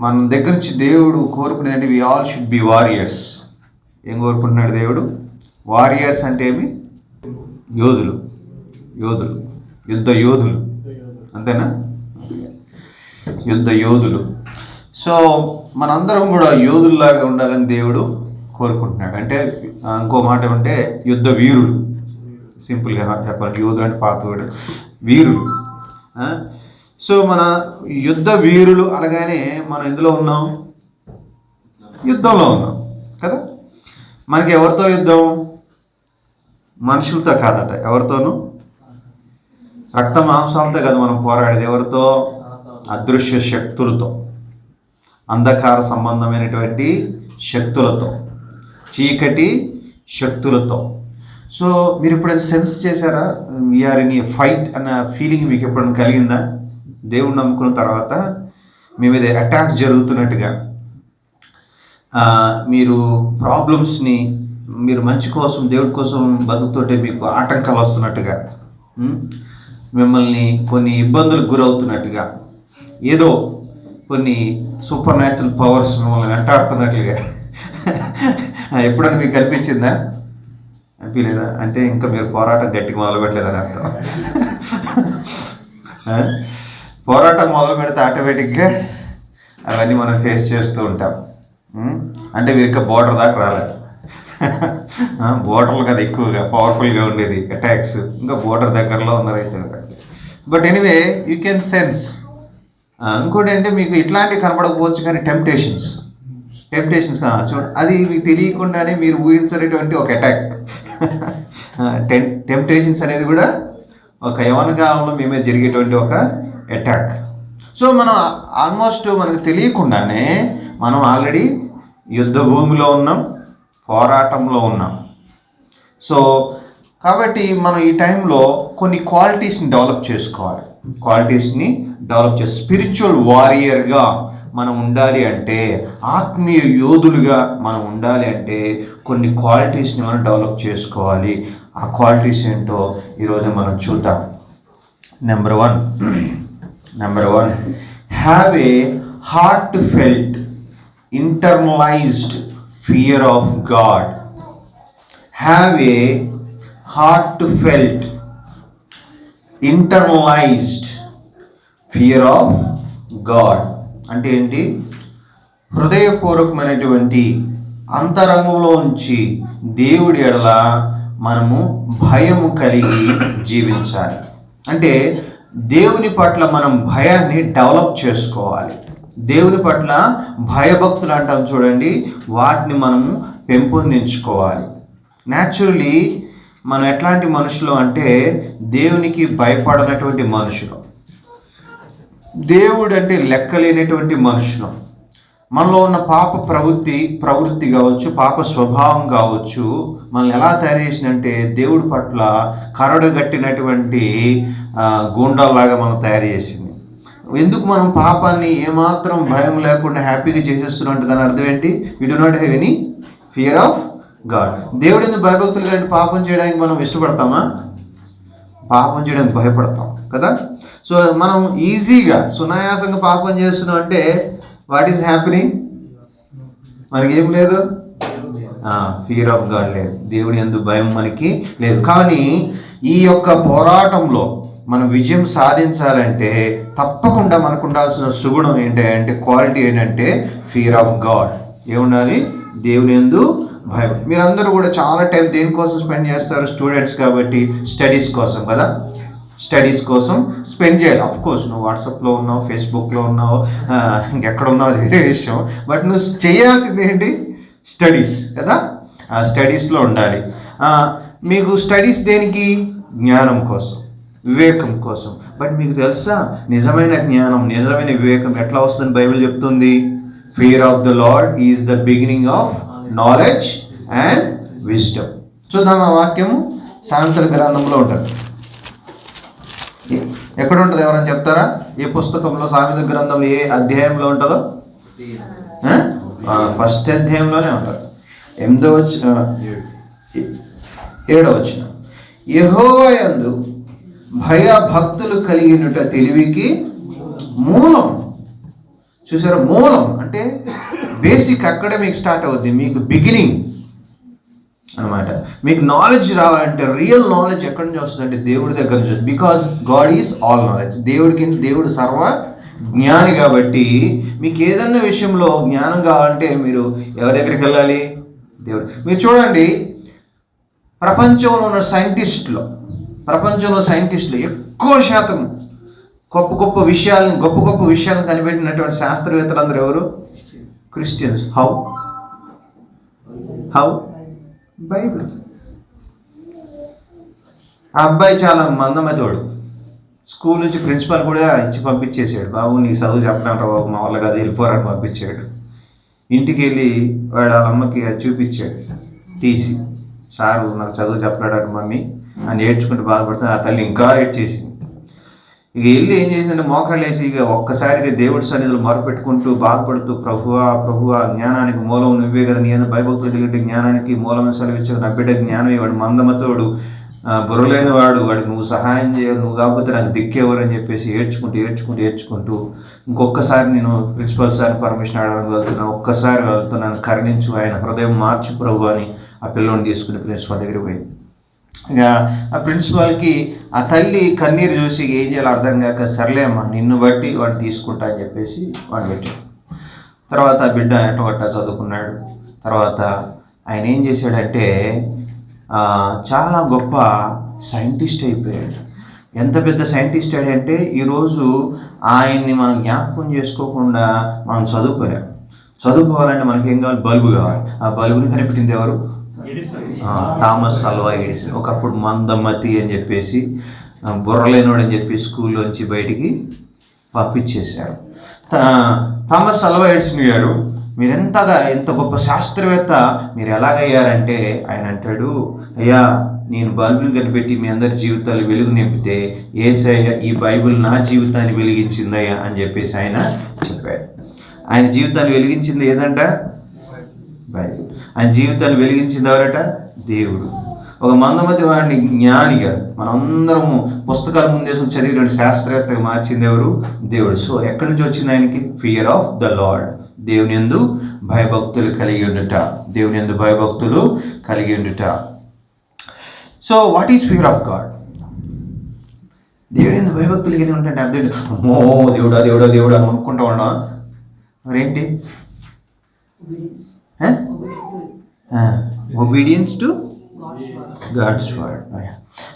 మన దగ్గర నుంచి దేవుడు కోరుకునేది we all should be warriors. ఏం కోరుకుంటున్నాడు దేవుడు? వారియర్స్ అంటే ఏమి? యోధులు, యోధులు, యుద్ధ యోధులు, అంతేనా? యుద్ధ యోధులు. సో మనందరం కూడా యోధుల్లాగా ఉండాలని దేవుడు కోరుకుంటున్నాడు. అంటే ఇంకో మాట ఏమంటే యుద్ధ వీరులు. సింపుల్గా చెప్పాలి, యోధులు అంటే పాతవాడు, వీరులు. సో మన యుద్ధ వీరులు అనగానే మనం ఎందులో ఉన్నాం? యుద్ధంలో ఉన్నాం కదా. మనకి ఎవరితో యుద్ధం? మనుషులతో కాదట. ఎవరితోనూ? రక్త మాంసాలతో కదా మనం పోరాడేది. ఎవరితో? అదృశ్య శక్తులతో, అంధకార సంబంధమైనటువంటి శక్తులతో, చీకటి శక్తులతో. సో మీరు ఎప్పుడైనా సెన్స్ చేశారా? వీఆర్ ఇన్ ఏ ఫైట్ అన్న ఫీలింగ్ మీకు ఎప్పుడైనా కలిగిందా? దేవుడు నమ్ముకున్న తర్వాత మీ మీద అటాక్స్ జరుగుతున్నట్టుగా, మీరు ప్రాబ్లమ్స్ని, మీరు మంచి కోసం, దేవుడి కోసం బతుకుతుంటే మీకు ఆటంకాలు వస్తున్నట్టుగా, మిమ్మల్ని కొన్ని ఇబ్బందులకు గురవుతున్నట్టుగా, ఏదో కొన్ని సూపర్ న్యాచురల్ పవర్స్ మిమ్మల్ని వెంటాడుతున్నట్లుగా ఎప్పుడైనా మీకు అనిపించిందా? అనిపించలేదా? అంటే ఇంకా మీరు పోరాటం గట్టిగా మొదలు పెట్టలేదని అర్థం. పోరాటం మొదలు పెడితే ఆటోమేటిక్గా అవన్నీ మనం ఫేస్ చేస్తూ ఉంటాం. అంటే మీరు ఇంకా బోర్డర్ దాకా రాలేదు. బోర్డర్లు కదా ఎక్కువగా పవర్ఫుల్గా ఉండేది అటాక్స్, ఇంకా బోర్డర్ దగ్గరలో ఉన్నారైతే. But anyway you can sense. ఇంకోటి అంటే మీకు ఇట్లాంటివి కనపడకపోవచ్చు, కానీ టెంప్టేషన్స్ చూడ, అది మీకు తెలియకుండానే మీరు ఊహించినటువంటి ఒక అటాక్. టెంప్టేషన్స్ అనేది కూడా ఒక యవ్వన కాలంలో మేమే జరిగేటువంటి ఒక అటాక్. సో మనం ఆల్మోస్ట్ మనకు తెలియకుండానే మనం ఆల్రెడీ యుద్ధ భూమిలో ఉన్నాం, పోరాటంలో ఉన్నాం. సో కాబట్టి మనం ఈ టైంలో కొన్ని క్వాలిటీస్ని డెవలప్ చేసుకోవాలి. స్పిరిచువల్ వారియర్గా మనం ఉండాలి అంటే, ఆత్మీయ యోధులుగా మనం ఉండాలి అంటే కొన్ని క్వాలిటీస్ని మనం డెవలప్ చేసుకోవాలి. ఆ క్వాలిటీస్ ఏంటో ఈరోజు మనం చూద్దాం. Number one, have A heart felt internalised fear of God. Have a heart felt internalised fear of God అంటే ఏంటి? హృదయపూర్వకమైనటువంటి అంతరంగంలో ఉంచి దేవుడి ఎడల మనము భయము కలిగి జీవించాలి. అంటే దేవుని పట్ల మనం భయాన్ని డెవలప్ చేసుకోవాలి. దేవుని పట్ల భయభక్తులు అంటాం చూడండి, వాటిని మనము పెంపొందించుకోవాలి. న్యాచురలీ మనం ఎట్లాంటి మనుషులు అంటే దేవునికి భయపడనటువంటి మనుషులు, దేవుడు అంటే లెక్కలేనటువంటి మనుషులు. మనలో ఉన్న పాప ప్రవృత్తి కావచ్చు, పాప స్వభావం కావచ్చు, మనల్ని ఎలా తయారు చేసిందంటే దేవుడి పట్ల కరడుగట్టినటువంటి గూండాల్లాగా మనం తయారు చేసింది. ఎందుకు మనం పాపాన్ని ఏమాత్రం భయం లేకుండా హ్యాపీగా చేసేస్తున్నాం అంటే దాని అర్థం ఏంటి? We do not have any fear of God. దేవుడు ఎందుకు భయభక్తులు కంటే పాపం చేయడానికి మనం ఇష్టపడతామా? పాపం చేయడానికి భయపడతాం కదా. సో మనం ఈజీగా సునాయాసంగా పాపం చేస్తున్నాం అంటే వాట్ ఈస్ హ్యాపెనింగ్? మనకేం లేదు, ఫియర్ ఆఫ్ గాడ్ లేదు, దేవుడి యందు భయం మనకి లేదు. కానీ ఈ యొక్క పోరాటంలో మనం విజయం సాధించాలంటే తప్పకుండా మనకు ఉండాల్సిన సుగుణం ఏంటంటే, క్వాలిటీ ఏంటంటే ఫియర్ ఆఫ్ గాడ్. ఏముండాలి? దేవుని యందు భయం. మీరందరూ కూడా చాలా టైం దేనికోసం స్పెండ్ చేస్తారు? స్టూడెంట్స్ కాబట్టి స్టడీస్ కోసం కదా. స్టడీస్ కోసం స్పెండ్ చేయాలి. అఫ్ కోర్స్ నువ్వు వాట్సాప్లో ఉన్నావు, ఫేస్బుక్లో ఉన్నావు, ఇంకెక్కడ ఉన్నావు అది వేరే విషయం. బట్ నువ్వు చేయాల్సింది ఏంటి? స్టడీస్ కదా. స్టడీస్లో ఉండాలి. మీకు స్టడీస్ దేనికి? జ్ఞానం కోసం, వివేకం కోసం. బట్ మీకు తెలుసా, నిజమైన జ్ఞానం, నిజమైన వివేకం ఎట్లా వస్తుందని బైబిల్ చెప్తుంది? Fear of the lord is the beginning of knowledge and wisdom. చూద్దాం ఆ వాక్యము సామెతల గ్రంథంలో ఉంటుంది. ఎక్కడ ఉంటుంది? ఎవరైనా చెప్తారా? ఏ పుస్తకంలో? సామెతల గ్రంథంలో ఏ అధ్యాయంలో ఉంటుందో? ఫస్ట్ అధ్యాయంలోనే ఉంటుంది. 7వ వచనం. యెహోవా యందు భయభక్తులు కలిగినట తెలివికి మూలం. చూసారా, మూలం అంటే బేసిక్ అక్కడే మీకు స్టార్ట్ అవుద్ది, మీకు బిగినింగ్ అనమాట. మీకు నాలెడ్జ్ రావాలంటే రియల్ నాలెడ్జ్ ఎక్కడి నుంచి వస్తుందంటే దేవుడి దగ్గర నుంచి. Because God is all knowledge. దేవుడు సర్వ జ్ఞాని కాబట్టి మీకు ఏదన్నా విషయంలో జ్ఞానం కావాలంటే మీరు ఎవరి దగ్గరికి వెళ్ళాలి? దేవుడు. మీరు చూడండి, ప్రపంచంలో ఉన్న సైంటిస్టులు ఎక్కువ శాతం గొప్ప గొప్ప విషయాలను కనిపెట్టినటువంటి శాస్త్రవేత్తలు అందరూ ఎవరు? క్రిస్టియన్స్. How Bible. ఆ అబ్బాయి చాలా మందమతోడు. స్కూల్ నుంచి ప్రిన్సిపాల్ కూడా ఇచ్చి పంపించేసాడు, బాబు నీకు చదువు చెప్పడం రా బాబు, మా వాళ్ళకి అది వెళ్ళిపోరని పంపించాడు. ఇంటికి వెళ్ళి వాడు వాళ్ళ అమ్మకి అది చూపించాడు, టీసీ. సారు నాకు చదువు చెప్పలేడు మమ్మీ అని ఏడ్చుకుంటూ బాధపడుతుంది. ఆ తల్లి ఇంకా ఏడ్చేసింది. ఇక వెళ్ళి ఏం చేసిందంటే మోకాళ్ళు వేసి ఇక ఒక్కసారిగా దేవుడి సన్నిధులు మొరపెట్టుకుంటూ బాధపడుతూ, ప్రభువా జ్ఞానానికి మూలం నువ్వే కదా, నీ ఏదో భయభక్తులు కలిగే జ్ఞానానికి మూలం సెలవిచ్చావు, నా బిడ్డ జ్ఞానమే, వాడు మందమతోడు, బుర్రలేని వాడికి నువ్వు సహాయం చేయాలి, నువ్వు కాకపోతే నాకు దిక్కేవారు అని చెప్పేసి ఏడ్చుకుంటూ ఇంకొకసారి నేను ప్రిన్సిపల్ సార్ని పర్మిషన్ అడగడానికి వెళ్తున్నాను, ఒక్కసారి వెళ్తున్నాను, కరుణించు, ఆయన హృదయం మార్చు ప్రభు అని ఆ పిల్లోని తీసుకుని ప్రిన్సిపాల్ దగ్గరికి పోయింది. ఇక ఆ ప్రిన్సిపాల్కి ఆ తల్లి కన్నీరు చూసి ఏం చేయాలో అర్థం కాక, సర్లే అమ్మా నిన్ను బట్టి వాడిని తీసుకుంటా అని చెప్పేసి వాడు పెట్టాడు. తర్వాత ఆ బిడ్డ ఎట్టగొట్టా చదువుకున్నాడు. తర్వాత ఆయన ఏం చేశాడంటే చాలా గొప్ప సైంటిస్ట్ అయిపోయాడు. ఎంత పెద్ద సైంటిస్ట్ అంటే ఈరోజు ఆయన్ని మనం జ్ఞాపకం చేసుకోకుండా మనం చదువుకోవాలంటే మనకి ఏం కావాలి? బల్బు కావాలి. ఆ బల్బుని కనిపెట్టింది ఎవరు? Thomas Alva Edison. ఒకప్పుడు మందమతి అని చెప్పేసి, బుర్రలేనోడు అని చెప్పి స్కూల్లోంచి బయటికి పంపించేశారు. థామస్ అల్వా ఎడిసన్ గారు, ఎంత గొప్ప శాస్త్రవేత్త మీరు ఎలాగయ్యారంటే, ఆయన అంటాడు, అయ్యా నేను బల్బుని కనిపెట్టి మీ అందరి జీవితాలు వెలుగు నింపితే యేసయ్య ఈ బైబిల్ నా జీవితాన్ని వెలిగించిందయ్యా అని చెప్పేసి ఆయన చెప్పాడు. ఆయన జీవితాన్ని వెలిగించింది ఏదంట? బైబిల్. ఆయన జీవితాన్ని వెలిగించింది ఎవరట? దేవుడు. ఒక మందమతి వాడిని జ్ఞానిగా, మనందరము పుస్తకాల ముందేసుకుని చదివిన శాస్త్రవేత్తగా మార్చింది ఎవరు? దేవుడు. సో ఎక్కడి నుంచి వచ్చింది ఆయనకి? Fear of the lord. దేవుని యందు భయభక్తులు కలిగి ఉండుట. So what is fear of God? దేవుని యందు భయభక్తులు కలిగి ఉంటే అర్థం అమ్మో దేవుడా అని అనుకుంటా ఉన్నాం. మరేంటి? obedience to God's word.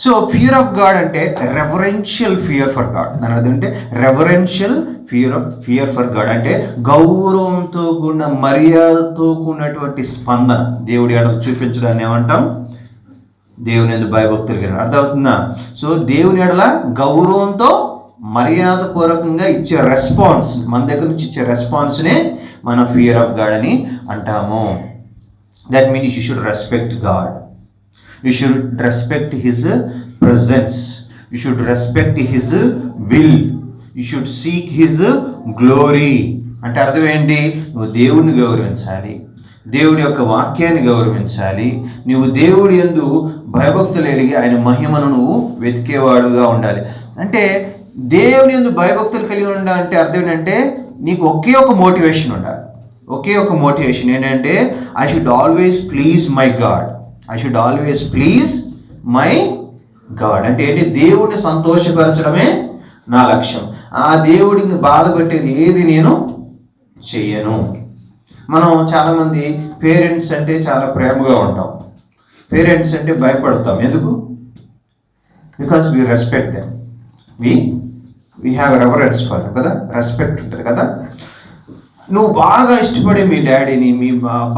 So fear of God అంటే రెవరెన్షియల్ ఫియర్ ఫర్ గాడ్. దాని అర్థం అంటే రెవరెన్షియల్ ఫియర్ ఫర్ గాడ్ అంటే గౌరవంతో కూడిన, మర్యాదతో కూడినటువంటి స్పందన దేవుడి ఎడల చూపించడాన్ని ఏమంటాం? దేవుని యందు భయభక్తులు కలిగి. అర్థమవుతుందా? సో దేవుని ఎడల గౌరవంతో మర్యాదపూర్వకంగా ఇచ్చే రెస్పాన్స్, మన దగ్గర నుంచి ఇచ్చే రెస్పాన్స్నే మనం ఫియర్ ఆఫ్ గాడ్ అని అంటాము. That means you should respect God. You should respect His presence. You should respect His will. You should seek His glory. అంటే అర్థం ఏంటి? నువ్వు దేవుడిని గౌరవించాలి, దేవుడి యొక్క వాక్యాన్ని గౌరవించాలి, నువ్వు దేవుడి యందు భయభక్తులు కలిగి ఆయన మహిమను నువ్వు వెతికేవాడుగా ఉండాలి. అంటే దేవుని యందు భయభక్తులు కలిగి ఉండాలంటే అర్థం ఏంటంటే నీకు ఒకే ఒక మోటివేషన్ ఉండాలి. ఏంటంటే I should always please my God. అంటే ఏంటి? దేవుడిని సంతోషపరచడమే నా లక్ష్యం. ఆ దేవుడిని బాధ పెట్టేది ఏది నేను చెయ్యను. మనం చాలామంది పేరెంట్స్ అంటే చాలా ప్రేమగా ఉంటాం, పేరెంట్స్ అంటే భయపడతాం. ఎందుకు? Because we respect them, we have reverence for కదా, రెస్పెక్ట్ ఉంటుంది కదా. నువ్వు బాగా ఇష్టపడే మీ డాడీని,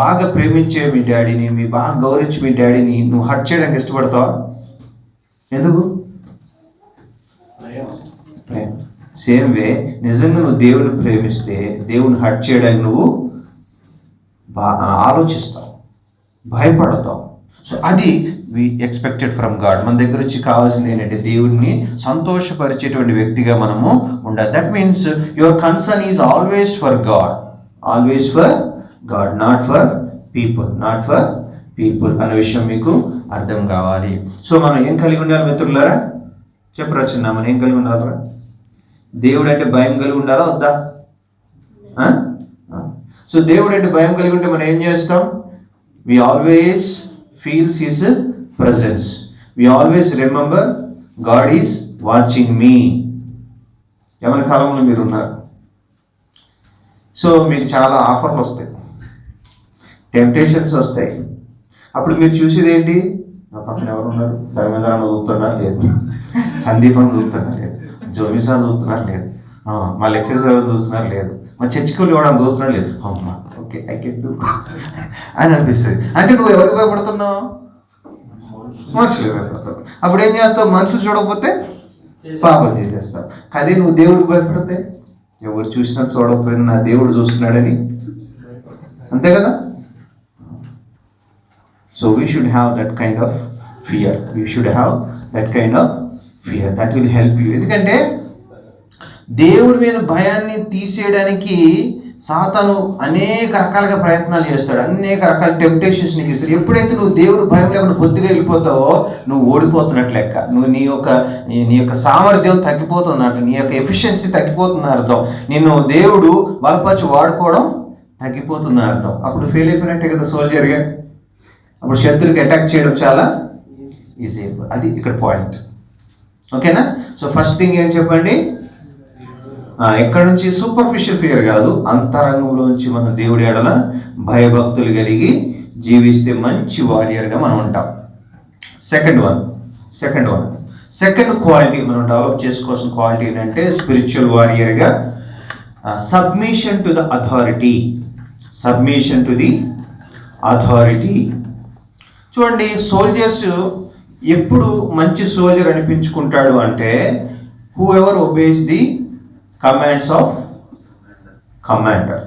బాగా ప్రేమించే మీ డాడీని, బాగా గౌరవించే మీ డాడీని నువ్వు హర్ట్ చేయడానికి ఇష్టపడతావా? ఎందుకు? ప్రేమ. సేమ్ వే నిజంగా నువ్వు దేవుని ప్రేమిస్తే దేవుని హర్ట్ చేయడానికి నువ్వు ఆలోచిస్తావు, భయపడతావు. సో అది వి ఎక్స్పెక్టెడ్ ఫ్రమ్ గాడ్. మన దగ్గర నుంచి కావాల్సింది ఏంటంటే దేవుడిని సంతోషపరిచేటువంటి వ్యక్తిగా మనము ఉండాలి. That means your concern is always for God, not for people అనే విషయం మీకు అర్థం కావాలి. సో మనం ఏం కలిగి ఉండాలి మిత్రులారా? చెప్పరా చిన్న, మనం ఏం కలిగి ఉండాలరా? దేవుడు అంటే భయం కలిగి ఉండాలా వద్దా? సో దేవుడు అంటే భయం కలిగి ఉంటే మనం ఏం చేస్తాం? We always feels his presence. We always remember God is watching me. యవన కాలంలో మీరు ఉన్నారు. సో మీకు చాలా ఆఫర్లు వస్తాయి, టెంప్టేషన్స్ వస్తాయి. అప్పుడు మీరు చూసేది ఏంటి? నా పక్కన ఎవరు ఉన్నారు? ధర్మేంద్రాన్ని చూస్తున్నా లేదు, సందీపం చూస్తున్నా లేదు, జోమిసాన్ చూస్తున్నారు లేదు, మా లెక్చరర్స్ ఎవరు చూస్తున్నారు లేదు, మా చర్చికి ఇవ్వడం చూస్తున్నారు లేదు. అమ్మా ఓకే ఐ కెన్ డూ అని అనిపిస్తుంది. అంటే నువ్వు ఎవరికి భయపడుతున్నావు? మనుషులు భయపడతావు. అప్పుడు ఏం చేస్తావు? మనుషులు చూడకపోతే పాపం చేసేస్తావు. అదే నువ్వు దేవుడికి భయపడితే ఎవరు చూసినా చూడకపోయినా నా దేవుడు చూస్తున్నాడని, అంతే కదా? So we should have that kind of fear. We should have that kind of fear. That will help you. ఎందుకంటే దేవుడి మీద భయాన్ని తీసేయడానికి సాతాను అనేక రకాలుగా ప్రయత్నాలు చేస్తాడు, అనేక రకాల టెంప్టేషన్స్ నీకు ఇస్తాడు. ఎప్పుడైతే నువ్వు దేవుడు భయం లేకుండా బొత్తిగా వెళ్ళిపోతావో నువ్వు ఓడిపోతున్నట్లు లెక్క. నువ్వు నీ యొక్క సామర్థ్యం తగ్గిపోతున్నట్టు, నీ యొక్క ఎఫిషియన్సీ తగ్గిపోతున్న అర్థం. నిన్ను దేవుడు బలపరిచి వాడుకోవడం తగ్గిపోతున్న అర్థం. అప్పుడు ఫెయిల్ అయిపోయినట్టే కదా సోల్జర్గా. అప్పుడు శత్రువుకి అటాక్ చేయడం చాలా ఈజీ. అది ఇక్కడ పాయింట్. ఓకేనా? సో ఫస్ట్ థింగ్ ఏం చెప్పండి? ఎక్కడి నుంచి? సూపర్ఫిషియల్ ఫియర్ కాదు, అంతరంగంలోంచి మనం దేవుడి ఎడల భయభక్తులు కలిగి జీవిస్తే మంచి వారియర్గా మనం ఉంటాం. సెకండ్ క్వాలిటీ మనం డెవలప్ చేసుకోవాల్సిన క్వాలిటీ ఏంటంటే స్పిరిచువల్ వారియర్గా submission to the authority. Submission to the authority. చూడండి, సోల్జర్స్ ఎప్పుడు మంచి సోల్జర్ అనిపించుకుంటాడు అంటే whoever obeys the commands of commander.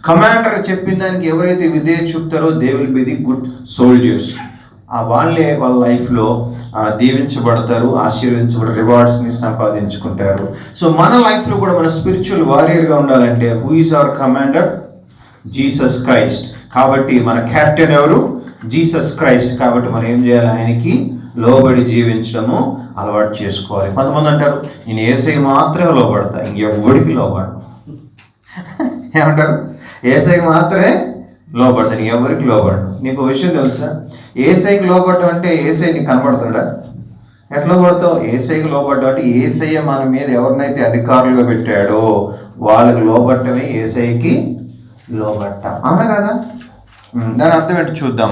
Commander చెప్పిన దానికి ఎవరైతే విధేయత చూపుతారో they will be the good soldiers. వాళ్ళే వాళ్ళ లైఫ్లో దీవించబడతారు, ఆశీర్వదించబడి రివార్డ్స్ని సంపాదించుకుంటారు. సో మన లైఫ్లో కూడా మన స్పిరిచువల్ వారియర్గా ఉండాలంటే who is our commander? Jesus Christ. కాబట్టి మన క్యాప్టెన్ ఎవరు? Jesus Christ. కాబట్టి మనం ఏం చేయాలి? ఆయనకి లోబడి జీవించడము అలవాటు చేసుకోవాలి. కొంతమంది అంటారు నేను యేసయ్యకి మాత్రమే లోబడతా, ఇంకెవ్వడికి లోబడను. ఏమంటారు? యేసయ్యకి మాత్రమే లోబడతా, నీకు ఎవరికి లోబడను. నీకు విషయం తెలుసా? యేసయ్యకి లోబడటం అంటే యేసయ్య నీకు కనబడతాడా? ఎట్లా పడతావు? యేసయ్యకి లోబడటం అంటే యేసయ్య మన మీద ఎవరినైతే అధికారులుగా పెట్టాడో వాళ్ళకి లోబడటమే యేసయ్యకి లోబడట. అవునా కదా? దాని అర్థం ఏంటో చూద్దాం.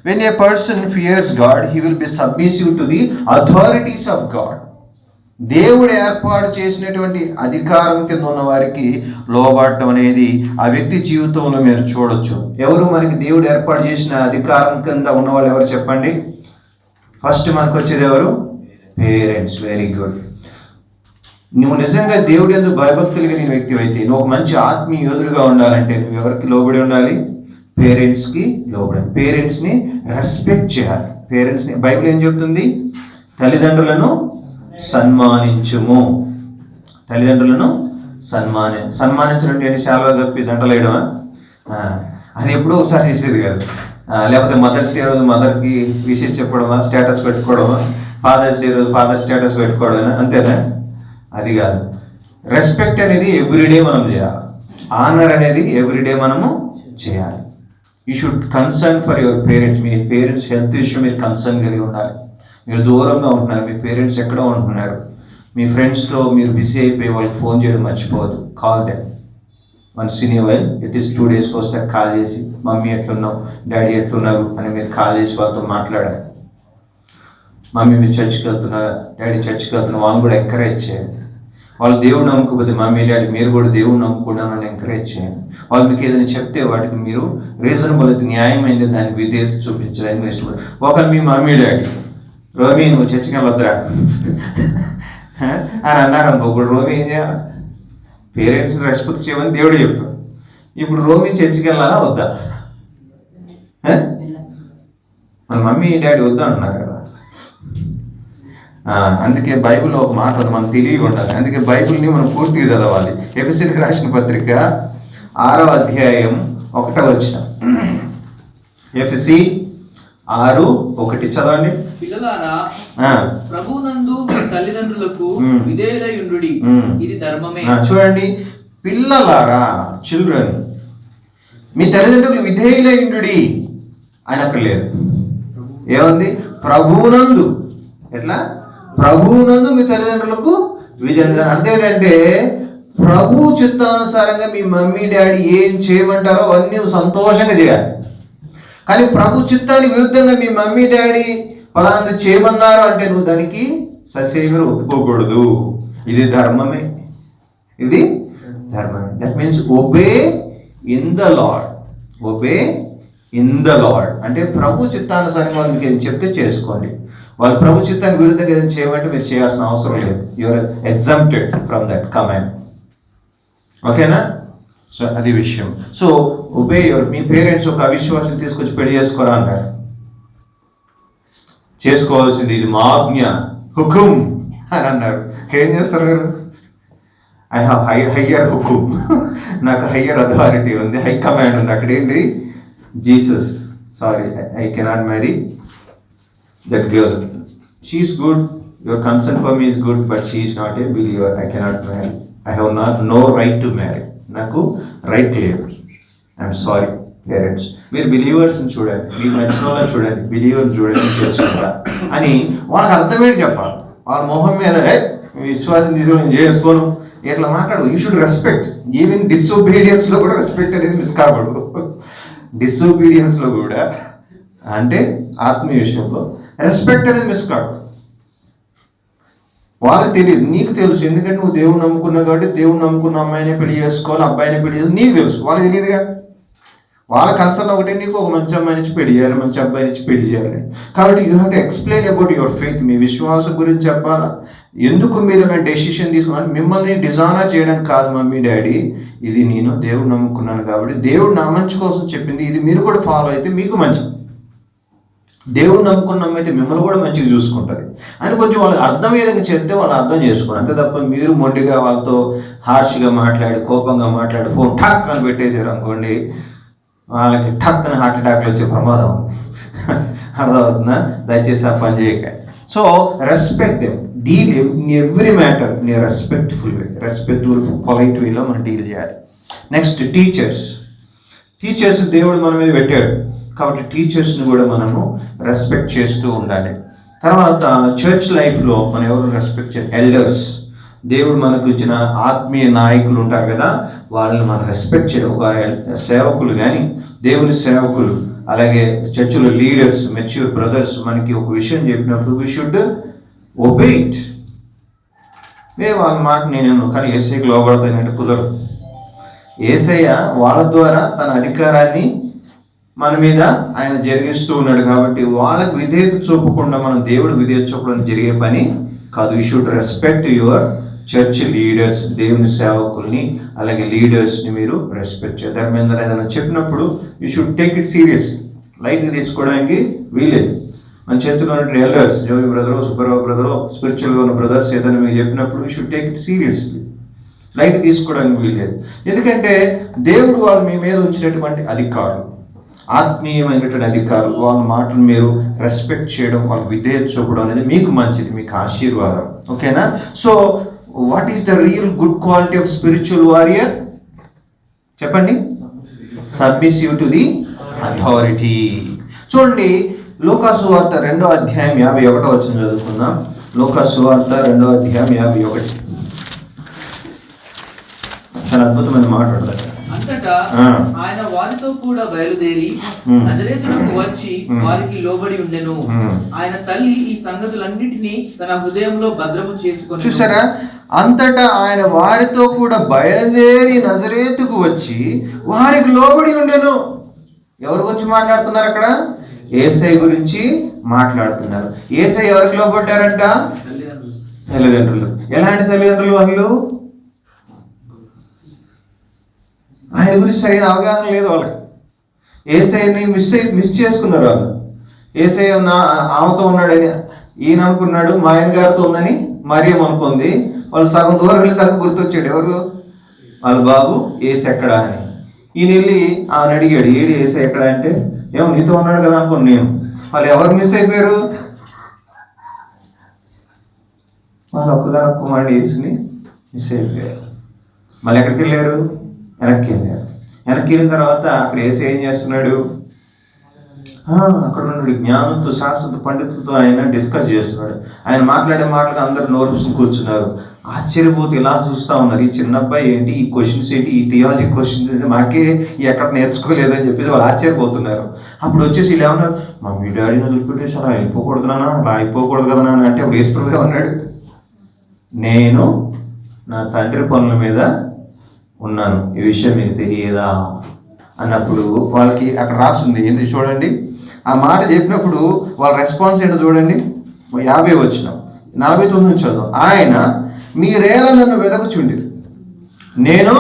When a person fears God he will be submissive to the authorities of God. దేవుడు ఏర్పాటు చేసినటువంటి అధికారం కింద ఉన్న వారికి లోబడటం అనేది ఆ వ్యక్తి జీవితంలో మీరు చూడొచ్చు. ఎవరు మనకి దేవుడు ఏర్పాటు చేసిన అధికారం కింద ఉన్నవాళ్ళు ఎవరు చెప్పండి? ఫస్ట్ మనకు వచ్చేది ఎవరు? పేరెంట్స్. Very good. నువ్వు నిజంగా దేవుడు ఎందుకు భయభక్తులు కలిగిన వ్యక్తి అయితే, నువ్వు ఒక మంచి ఆత్మీయ యోధుడిగా ఉండాలంటే నువ్వు ఎవరికి లోబడి ఉండాలి? పేరెంట్స్కి లోబడి. పేరెంట్స్ని రెస్పెక్ట్ చేయాలి. పేరెంట్స్ని బైబిల్ ఏం చెప్తుంది? తల్లిదండ్రులను సన్మానించుము. తల్లిదండ్రులను సన్మానించడం అంటే శాలువా కప్పి దండలు వేయడమా? అది ఎప్పుడో ఒకసారి చేసేది కాదు. లేకపోతే మదర్స్ డే రోజు మదర్కి విషెస్ చెప్పడమా, స్టేటస్ పెట్టుకోవడమా, ఫాదర్స్ డే రోజు ఫాదర్ స్టేటస్ పెట్టుకోవడమా, అంతేనా? అది కాదు. రెస్పెక్ట్ అనేది ఎవ్రీడే మనం చేయాలి. ఆనర్ అనేది ఎవ్రీడే మనము చేయాలి. You should concern for your parents. Me parents health issue మీరు కన్సర్న్ కలిగి ఉండాలి. మీరు దూరంగా ఉంటున్నారు, మీ పేరెంట్స్ ఎక్కడో ఉంటున్నారు, మీ ఫ్రెండ్స్తో మీరు బిజీ అయిపోయి వాళ్ళకి ఫోన్ చేయడం మర్చిపోవద్దు. Call them once in a while. It is 2 daysకి ఒకసారి కాల్ చేసి మమ్మీ ఎట్లున్నావు, డాడీ ఎట్లున్నారు అని మీరు కాల్ చేసి వాళ్ళతో మాట్లాడాలి. మమ్మీ మీరు చర్చికి వెళ్తున్నారా, డాడీ చర్చికి వెళ్తున్నారు, వాళ్ళని కూడా ఎంకరేజ్ చేయాలి. వాళ్ళు దేవుడు నమ్ముకోకపోతే మమ్మీ డాడీ మీరు కూడా దేవుడు నమ్ముకున్నానని ఎంకరేజ్ చేయండి. వాళ్ళు మీకు ఏదైనా చెప్తే వాటికి మీరు రీజనబుల్ అయితే న్యాయమైంది దానికి విధేయత చూపించడానికి మీరు ఇష్టపడదు. ఒకరు మీ మమ్మీ డాడీ రోమి నువ్వు చర్చికి వెళ్ళొద్దురా అని అన్నారు అనుకో, ఇప్పుడు రోమి ఏం చేయాలి? పేరెంట్స్ని రెస్పెక్ట్ చేయమని దేవుడు చెప్తాడు. ఇప్పుడు రోమి చర్చికి వెళ్ళాలా వద్దా? మన మమ్మీ డాడీ వద్దా అంటున్నారు కదా. అందుకే బైబిల్లో ఒక మాట ఉంది, మనం తెలివి ఉండాలి. అందుకే బైబిల్ని మనం పూర్తిగా చదవాలి. ఎఫెసీయులకు రాసిన పత్రిక 6వ అధ్యాయం 1వ వచనం. ఎఫెసీ 6:1 చదవండి. పిల్లలారా, ప్రభువునందు మీ తల్లిదండ్రులకు విధేయులై ఉండుడి, ఇది ధర్మమే. చూడండి, పిల్లలారా, చిల్డ్రన్, మీ తల్లిదండ్రులు విధేయులైండుడి అని అక్కడ లేదు. ఏముంది? ప్రభువునందు. ఎట్లా? ప్రభువునందు మీ తల్లిదండ్రులకు విధేయులు. అర్థం ఏంటంటే ప్రభు చిత్తానుసారంగా మీ మమ్మీ డాడీ ఏం చేయమంటారో అవన్నీ సంతోషంగా చేయాలి. కానీ ప్రభు చిత్తానికి విరుద్ధంగా మీ మమ్మీ డాడీ ఫలాంటి చేయమన్నారు అంటే నువ్వు దానికి ససేమిరా ఒప్పుకోకూడదు. ఇది ధర్మమే, ఇది ధర్మమే. That means obey in the lord. Obey in the lord అంటే ప్రభు చిత్తానుసారంగా వాళ్ళు మీకు ఏం చెప్తే చేసుకోండి. వాళ్ళు ప్రభు చిత్తానికి విరుద్ధంగా ఏదైనా చేయమంటే మీరు చేయాల్సిన అవసరం లేదు. You're exempted from that command. ఓకేనా? సో అది విషయం. So obey your. మీ పేరెంట్స్ ఒక అవిశ్వాసం తీసుకొచ్చి పెళ్లి చేసుకోరా అన్నారు, చేసుకోవాల్సింది ఇది మా ఆజ్ఞ, హుకుం అని అన్నారు. ఏం చేస్తారు మీరు? ఐ హ్యావ్ హయ్యర్ హుకుం, నాకు హయ్యర్ అథారిటీ ఉంది, హై కమాండ్ ఉంది. అక్కడ ఏంటి? Jesus, sorry I cannot marry that girl, she is good, your concern for me is good, but she is not a believer, I cannot marry, I have no right to marry, నాకు right లేదు, I'm sorry. Parents, మీరు బిలీవర్స్ని చూడండి, మీకు నచ్చిన వాళ్ళని చూడండి, బిలీవర్ని చూడండి, చేసుకుంటా అని వాళ్ళకి అర్థమేంటి చెప్పాలి. వాళ్ళ మొహం మీద విశ్వాసం తీసుకొని నేను చేసుకోను ఇట్లా మాట్లాడు. You should respect. ఈవెన్ డిసొబీడియన్స్లో కూడా రెస్పెక్ట్ అనేది మిస్ కాకూడదు. డిసొబీడియన్స్లో కూడా అంటే ఆత్మీయ విషయంలో రెస్పెక్ట్ అనేది మిస్ కాకూడదు. వాళ్ళకి తెలియదు, నీకు తెలుసు. ఎందుకంటే నువ్వు దేవుని నమ్ముకున్నావు కాబట్టి దేవుని నమ్ముకున్న అమ్మాయిని పెళ్లి చేసుకోవాలి, అబ్బాయిని పెళ్లి చేసుకోవాలి, నీకు తెలుసు. వాళ్ళకి తెలియదుగా. వాళ్ళ కన్సర్న్ ఒకటే, నీకు ఒక మంచి అమ్మాయి నుంచి పెళ్లి చేయాలి, మంచి అబ్బాయి నుంచి పెళ్లి చేయాలి. కాబట్టి you have to explain about your faith. మీ విశ్వాసం గురించి చెప్పాలా, ఎందుకు మీరు నేను డెసిషన్ తీసుకున్నాను. మిమ్మల్ని డిజానర్ చేయడానికి కాదు మమ్మీ డాడీ, ఇది నేను దేవుడు నమ్ముకున్నాను కాబట్టి దేవుడు నా మంచి కోసం చెప్పింది, ఇది మీరు కూడా ఫాలో అయితే మీకు మంచిది. దేవుడు నమ్ముకున్న అయితే మిమ్మల్ని కూడా మంచిగా చూసుకుంటుంది అని కొంచెం వాళ్ళకి అర్థం విధంగా చెప్తే వాళ్ళు అర్థం చేసుకోండి. అంతే తప్ప మీరు మొండిగా వాళ్ళతో హార్ష్గా మాట్లాడి, కోపంగా మాట్లాడి, ఫోన్ ఠక్ అని పెట్టేశారు అనుకోండి, వాళ్ళకి ఠక్ అని హార్ట్ అటాక్లు వచ్చే ప్రమాదం ఉంది. అర్థమవుతుందా? దయచేసి ఆ పని చేయక. So respect them, deal in every matter in respectful way, respectful polite వేలో మనం డీల్ చేయాలి. నెక్స్ట్ టీచర్స్ దేవుడు మన మీద పెట్టాడు కాబట్టి టీచర్స్ని కూడా మనము రెస్పెక్ట్ చేస్తూ ఉండాలి. తర్వాత చర్చ్ లైఫ్లో మనం ఎవరు రెస్పెక్ట్ చేయాలి? ఎల్డర్స్, దేవుడు మనకు ఇచ్చిన ఆత్మీయ నాయకులు ఉంటారు కదా, వాళ్ళని మనం రెస్పెక్ట్ చేయాలి. ఒక సేవకులు కానీ, దేవుని సేవకులు, అలాగే చర్చిలో లీడర్స్, మెచ్యూర్ బ్రదర్స్ మనకి ఒక విషయం చెప్పినప్పుడు వీ షుడ్ ఒబే ఇట్. వాళ్ళ మాట నేను కానీ యేసయ్యకి లోబడతానంటే కుదరదు. యేసయ్య వాళ్ళ ద్వారా తన అధికారాన్ని మన మీద ఆయన జరిగిస్తూ ఉన్నాడు కాబట్టి వాళ్ళకి విధేయత చూపకుండా మనం దేవుడు విధేయత చూపడం జరిగే పని కాదు. You should respect your church leaders, దేవుని సేవకుల్ని అలాగే లీడర్స్ని మీరు రెస్పెక్ట్ చేయాలి. దాని మీద ఏదైనా చెప్పినప్పుడు you should take it serious. లైట్గా తీసుకోవడానికి వీలేదు. మన చర్చిలో ఉన్న ఎల్డర్స్, జోగి బ్రదరో, సుబ్బారావు బ్రదరో, స్పిరిచువల్గా ఉన్న బ్రదర్స్ ఏదైనా మీకు చెప్పినప్పుడు you should take it seriously. Light తీసుకోవడానికి వీలేదు. ఎందుకంటే దేవుడు వాళ్ళు మీ మీద ఉంచినటువంటి అధికారులు, ఆత్మీయమైనటువంటి అధికారులు, వాళ్ళ మాటలు మీరు రెస్పెక్ట్ చేయడం, వాళ్ళకి విధేయత చూపడం అనేది మీకు మంచిది, మీకు ఆశీర్వాదం. ఓకేనా? So what is the real good quality of spiritual warrior? చెప్పండి. Submissive to the authority. చూడండి, లూకాసు వార్త 2వ అధ్యాయం 51 వచనం చదువుకుందాం. లూకాసు వార్త 2వ అధ్యాయం 51. చాలా అద్భుతమైన మాట్లాడతారు. అంతటా ఆయన వారితో కూడా బయలుదేరి నజరేతునకు వచ్చి వారికి లోబడి ఉండెను. ఆయన తల్లి ఈ సంగతులన్నిటినీ తన హృదయంలో భద్రము చేసుకొని. చూసారా? అంతటా ఆయన వారితో కూడా బయలుదేరి నజరేతుకు వచ్చి వారికి లోబడి ఉండెను. ఎవరి గురించి మాట్లాడుతున్నారు అక్కడ? యేసయ్య గురించి మాట్లాడుతున్నారు. యేసయ్య ఎవరికి లోబడ్డారంట? తల్లిదండ్రులు. ఎలాంటి తల్లిదండ్రులు వాళ్ళు? ఆయన గురించి సరైన అవగాహన లేదు వాళ్ళకి. యేసయ్యని మిస్ చేసుకున్నారు వాళ్ళు. యేసయ్య ఆమెతో ఉన్నాడని ఈయన అనుకున్నాడు, మా ఆయన గారితో ఉందని మరియం అనుకుంది. వాళ్ళు సగం దూరం వెళ్ళిన తర్వాత గుర్తొచ్చాడు ఎవరు? వాళ్ళ బాబు యేసు ఎక్కడా అని. ఈయన వెళ్ళి ఆమెను అడిగాడు, ఏడు యేసు ఎక్కడా అంటే, ఏమో నీతో ఉన్నాడు కదా అనుకోండి నేను. వాళ్ళు ఎవరు మిస్ అయిపోయారు? వాళ్ళు ఒక్కగానొక్క మాట యేసుని మిస్ అయిపోయారు. మళ్ళీ ఎక్కడికి వెళ్ళారు? వెనక్కి వెళ్ళారు. వెనక్కి వెళ్ళిన తర్వాత అక్కడ యేసు ఏం చేస్తున్నాడు? అక్కడ ఉన్న జ్ఞానంతో శాస్త్ర పండితులతో ఆయన డిస్కస్ చేస్తున్నాడు. ఆయన మాట్లాడే మాటలకు అందరు నోరు కూర్చున్నారు. ఆశ్చర్యపోతే ఇలా చూస్తూ ఉన్నారు, ఈ చిన్న అబ్బాయి ఏంటి, ఈ క్వశ్చన్స్ ఏంటి, ఈ థియాలజీ క్వశ్చన్స్ ఏంటి, మాకే ఎక్కడ నేర్చుకోలేదని చెప్పేసి వాళ్ళు ఆశ్చర్యపోతున్నారు. అప్పుడు వచ్చేసి వీళ్ళు ఏమన్నారు, మా మీ డాడీని వదిలిపెట్టేసి అలా అయిపోకూడదు నాన్న, అలా అయిపోకూడదు కదా నాన్న అంటే అప్పుడు యేసు ప్రభువే ఉన్నాడు, నేను నా తండ్రి పనుల మీద ఉన్నాను, ఈ విషయం మీకు తెలియదా అన్నప్పుడు వాళ్ళకి అక్కడ రాస్తుంది ఏంటి చూడండి. ఆ మాట చెప్పినప్పుడు వాళ్ళ రెస్పాన్స్ ఏంటో చూడండి. 50 వచనం 49 నుంచి చదువు. ఆయన మీరేలా నన్ను వెదకుచుండిరి, నేను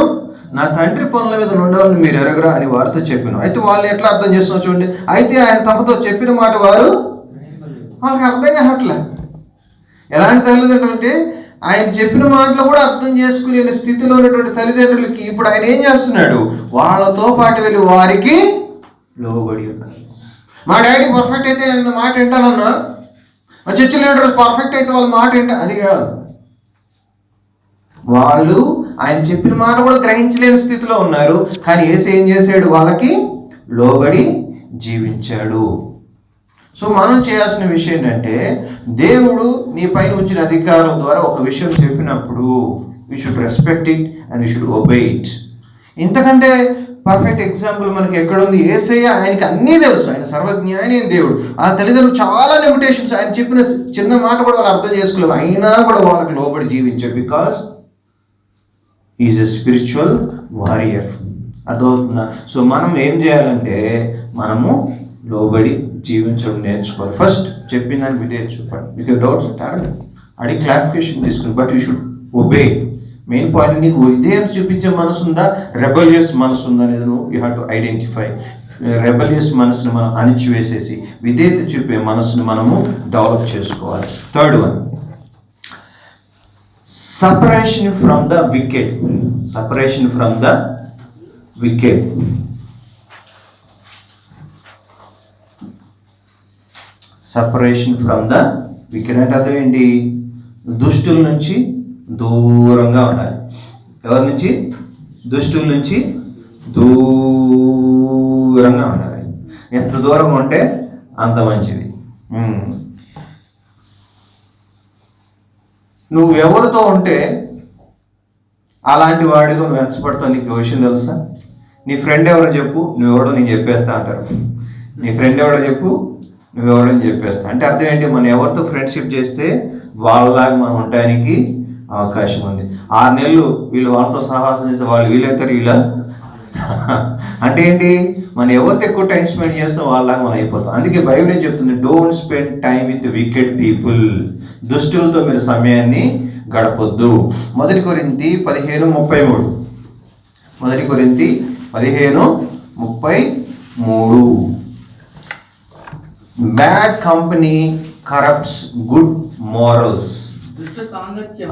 నా తండ్రి పనుల మీద ఉండవాలని మీరు ఎరగరా అని వారితో చెప్పాను. అయితే వాళ్ళు ఎట్లా అర్థం చేస్తున్నారు చూడండి. అయితే ఆయన తమతో చెప్పిన మాట వాళ్ళకి అర్థం కావట్లే. ఎలాంటి తల్లిదండ్రులు అంటే ఆయన చెప్పిన మాటలు కూడా అర్థం చేసుకునే స్థితిలో ఉన్నటువంటి తల్లిదండ్రులకి ఇప్పుడు ఆయన ఏం చేస్తున్నాడు? వాళ్ళతో పాటు వెళ్ళి వారికి లోబడి ఉన్నాడు. మా డాడీ పర్ఫెక్ట్ అయితే నేను మాట వింటానన్నా, మా చర్చ్ లీడర్ పర్ఫెక్ట్ అయితే వాళ్ళ మాట వింటా, అది కాదు. వాళ్ళు ఆయన చెప్పిన మాట కూడా గ్రహించలేని స్థితిలో ఉన్నారు. కానీ యేసు ఏం చేశాడు? వాళ్ళకి లోబడి జీవించాడు. సో మనం చేయాల్సిన విషయం ఏంటంటే, దేవుడు నీ పైన ఉంచిన అధికారం ద్వారా ఒక విషయం చెప్పినప్పుడు you should respect it and you should obey it. ఇంతకంటే పర్ఫెక్ట్ ఎగ్జాంపుల్ మనకి ఎక్కడుంది? యేసయ్య, ఆయనకి అన్నీ తెలుసు, ఆయన సర్వజ్ఞాని అయిన దేవుడు. ఆ తల్లిదండ్రులు చాలా లిమిటేషన్స్, ఆయన చెప్పిన చిన్న మాట కూడా వాళ్ళు అర్థం చేసుకోలేవు, అయినా కూడా వాళ్ళకి లోబడి జీవించారు. Because is a spiritual warrior. అర్థమవుతుందా? సో మనం ఏం చేయాలంటే మనము లోబడి జీవించడం నేర్చుకోవాలి. ఫస్ట్ చెప్పిన దానికి విధేయత చూపండి. మీకు డౌట్స్ అడిగి క్లారిఫికేషన్ తీసుకుని, but you should obey. Main point, నీకు విధేయత చూపించే మనసు ఉందా, రెబలియస్ మనసు ఉందా అనేది నువ్వు you have to identify. Rebellious మనసుని మనం అణిచివేసేసి విధేయత చూపే మనసుని మనము డెవలప్ చేసుకోవాలి. Third one, separation from the wicked. Separation from the wicked. Separation from the wicked అంటే అర్థం ఏంటి? దుష్టుల నుంచి దూరంగా ఉండాలి. ఎవరి నుంచి? దుష్టుల నుంచి దూరంగా ఉండాలి. ఎంత దూరంగా ఉంటే అంత మంచిది. నువ్వు ఎవరితో ఉంటే అలాంటి వాడితో నువ్వు ఎంచపడతావు. నీకు విషయం తెలుసా? నీ ఫ్రెండ్ ఎవరో చెప్పు, నువ్వెవడో నేను చెప్పేస్తా అంటారు. నీ ఫ్రెండ్ ఎవడో చెప్పు, నువ్వెవడని చెప్పేస్తా అంటే అర్థం ఏంటి? మనం ఎవరితో ఫ్రెండ్షిప్ చేస్తే వాళ్ళలాగా మనం ఉండడానికి అవకాశం ఉంది. 6 నెలలు వీళ్ళు వాళ్ళతో సహవాసం చేస్తే వాళ్ళు వీళ్ళైతారు, వీళ్ళ అంటే ఏంటి? మనం ఎవరితో ఎక్కువ టైం స్పెండ్ చేస్తాం వాళ్ళలాగా మనం అయిపోతాం. అందుకే బైబిల్ ఏం చెప్తుంది? Don't spend time with wicked people. దుష్టులతో మీరు సమయాన్ని గడపొద్దు. 1 కొరింథీ 15:33. 1 కొరింథీ 15:33. Bad company corrupts good morals. దుష్ట సాంగత్యం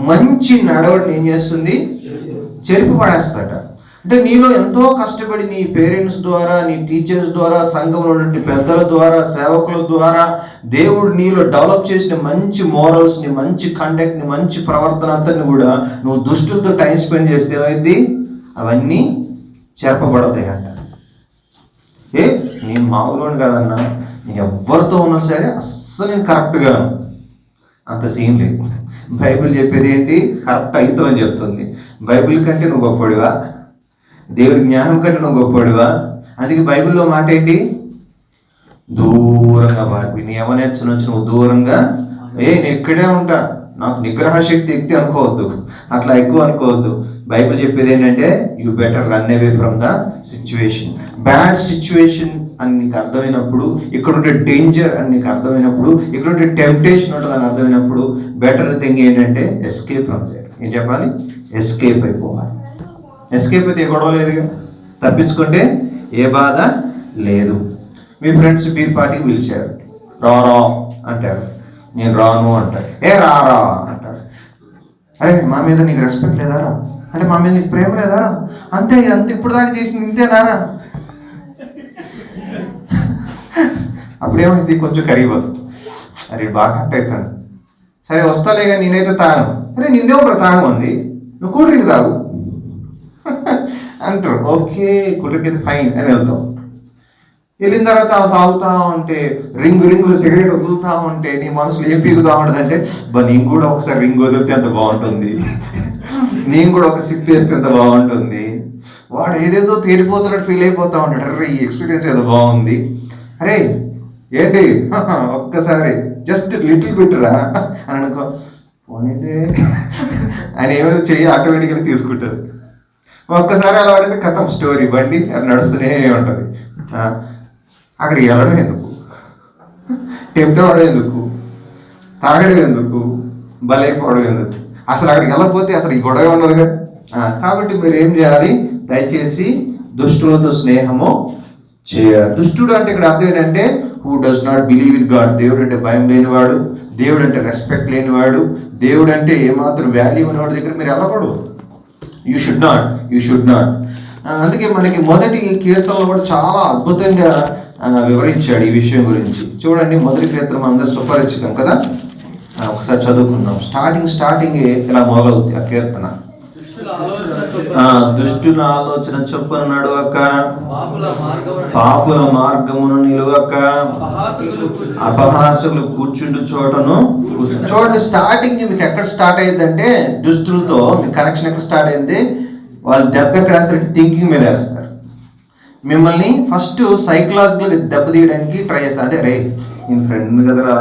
మంచి నడవడిని ఏం చేస్తుంది? చెరుపు పడేస్తాట. అంటే నీలో ఎంతో కష్టపడి నీ పేరెంట్స్ ద్వారా, నీ టీచర్స్ ద్వారా, సంఘంలో ఉన్నటువంటి పెద్దల ద్వారా, సేవకుల ద్వారా దేవుడు నీలో డెవలప్ చేసిన మంచి మోరల్స్ని, మంచి కండక్ట్ని, మంచి ప్రవర్తన అంతని కూడా నువ్వు దుష్టులతో టైం స్పెండ్ చేస్తే ఏమైంది? అవన్నీ చేర్పబడతాయి అంట. నేను మామూలు కాదన్నా, నేను ఎవరితో ఉన్నా సరే అస్సలు నేను కరెక్ట్గా అంత సీన్ లేదు. బైబిల్ చెప్పేది ఏంటి? కరెక్ట్ అవుతావు అని చెప్తుంది. బైబిల్ కంటే నువ్వు గొప్పడివా? దేవుడి జ్ఞానం కంటే నువ్వు గొప్పడివా? అందుకే బైబిల్లో మాట ఏంటి? దూరంగా పారిపోయి నీ యవనేచ్చను వచ్చి నువ్వు దూరంగా, నేను ఇక్కడే ఉంటా, నాకు నిగ్రహ శక్తి ఎక్కువ అనుకోవద్దు, అట్లా ఎక్కువ అనుకోవద్దు. బైబిల్ చెప్పేది ఏంటంటే you better run away from the situation. Bad situation అని నీకు అర్థమైనప్పుడు, ఇక్కడ ఉండే డేంజర్ అని నీకు అర్థమైనప్పుడు, ఇక్కడ ఉండే టెంప్టేషన్ ఉంటుంది అని అర్థమైనప్పుడు బెటర్ థింగ్ ఏంటంటే ఎస్కేప్ ఫ్రమ్ దేర్. ఏం చెప్పాలి? ఎస్కేప్ అయిపోవాలి. ఎస్కేప్ అయితే ఏ గొడవ లేదుగా, తప్పించుకుంటే ఏ బాధ లేదు. మీ ఫ్రెండ్స్ బీర్ పార్టీకి పిలిచారు, రా అంటారు, నేను రాను అంటారు. రారా అంటారు. అరే మా మీద నీకు రెస్పెక్ట్ లేదారా? అంటే మా మీద నీకు ప్రేమ లేదారా? అంతే ఇప్పుడు దాకా చేసింది ఇంతేనారా? అప్పుడేమైంది? కొంచెం కరిగిపోతుంది. అరే బాగా హట్ అవుతాను. సరే వస్తాలే కానీ నేనైతే తాగను. అరే నిన్నేమో తాగమంది, నువ్వు కూల్ డ్రింక్ తాగు అంటారు. ఓకే కూల్ డ్రింక్ అయితే ఫైన్ అని వెళ్తాం. వెళ్ళిన తర్వాత తాగుతా ఉంటే రింగులు సిగరెట్ వదులుతా ఉంటే నీ మనసులో ఏం పీకుతా ఉంటుంది అంటే, నేను కూడా ఒకసారి రింగ్ వదిలితే ఎంత బాగుంటుంది, నేను కూడా ఒక సిప్ వేస్తే ఎంత బాగుంటుంది. వాడు ఏదేదో తేలిపోతున్నట్టు ఫీల్ అయిపోతా ఉంటాడు. అరే ఈ ఎక్స్పీరియన్స్ ఏదో బాగుంది, అరే ఏంటి ఒక్కసారి జస్ట్ లిటిల్ బిట్ రా అని అనుకో, పోనీలే అని ఏమైనా చెయ్యి ఆటోమేటిక్గా తీసుకుంటారు. ఒక్కసారి అలా పడితే కథం స్టోరీ బండి అది నడుస్తూనే ఉంటుంది. అక్కడికి వెళ్ళడం ఎందుకు, టెంప్ట్ అవ్వడం ఎందుకు, తాగడం ఎందుకు, బలైపోవడం ఎందుకు, అసలు అక్కడికి వెళ్ళకపోతే అసలు ఈ గొడవ ఉండదు కదా. కాబట్టి మీరు ఏం చేయాలి, దయచేసి దుష్టులతో స్నేహము చేయాలి. దుష్టుడు అంటే ఇక్కడ అర్థం ఏంటంటే who does not believe in God. దేవుడు అంటే భయం లేనివాడు, దేవుడు అంటే రెస్పెక్ట్ లేనివాడు, దేవుడు అంటే ఏమాత్రం వాల్యూ ఉన్నవాడి దగ్గర మీరు వెళ్ళకూడదు. You should not. అందుకే మనకి మొదటి కీర్తనలో కూడా చాలా అద్భుతంగా వివరించాడు ఈ విషయం గురించి. చూడండి, మొదటి కీర్తన అందరూ సుపరిచితం కదా, ఒకసారి చదువుకుందాం. స్టార్టింగే ఇలా మొదలవుతుంది ఆ కీర్తన. దుష్టుల ఆలోచన చొప్పున నడువక, పాపుల మార్గమును నిలువక, అపహాసకులు కూర్చుండు చోటను. చూడండి, స్టార్టింగ్ మీకు ఎక్కడ స్టార్ట్ అయ్యిందంటే దుష్టులతో మీ కనెక్షన్ ఎక్కడ స్టార్ట్ అయింది, వాళ్ళు దెబ్బ ఎక్కడ వేస్తారంటే థింకింగ్ మీద వేస్తారు. మిమ్మల్ని ఫస్ట్ సైకలాజికల్గా దెబ్బతీయడానికి ట్రై చేస్తారు. అదే రే నేను ఫ్రెండ్ కదరా,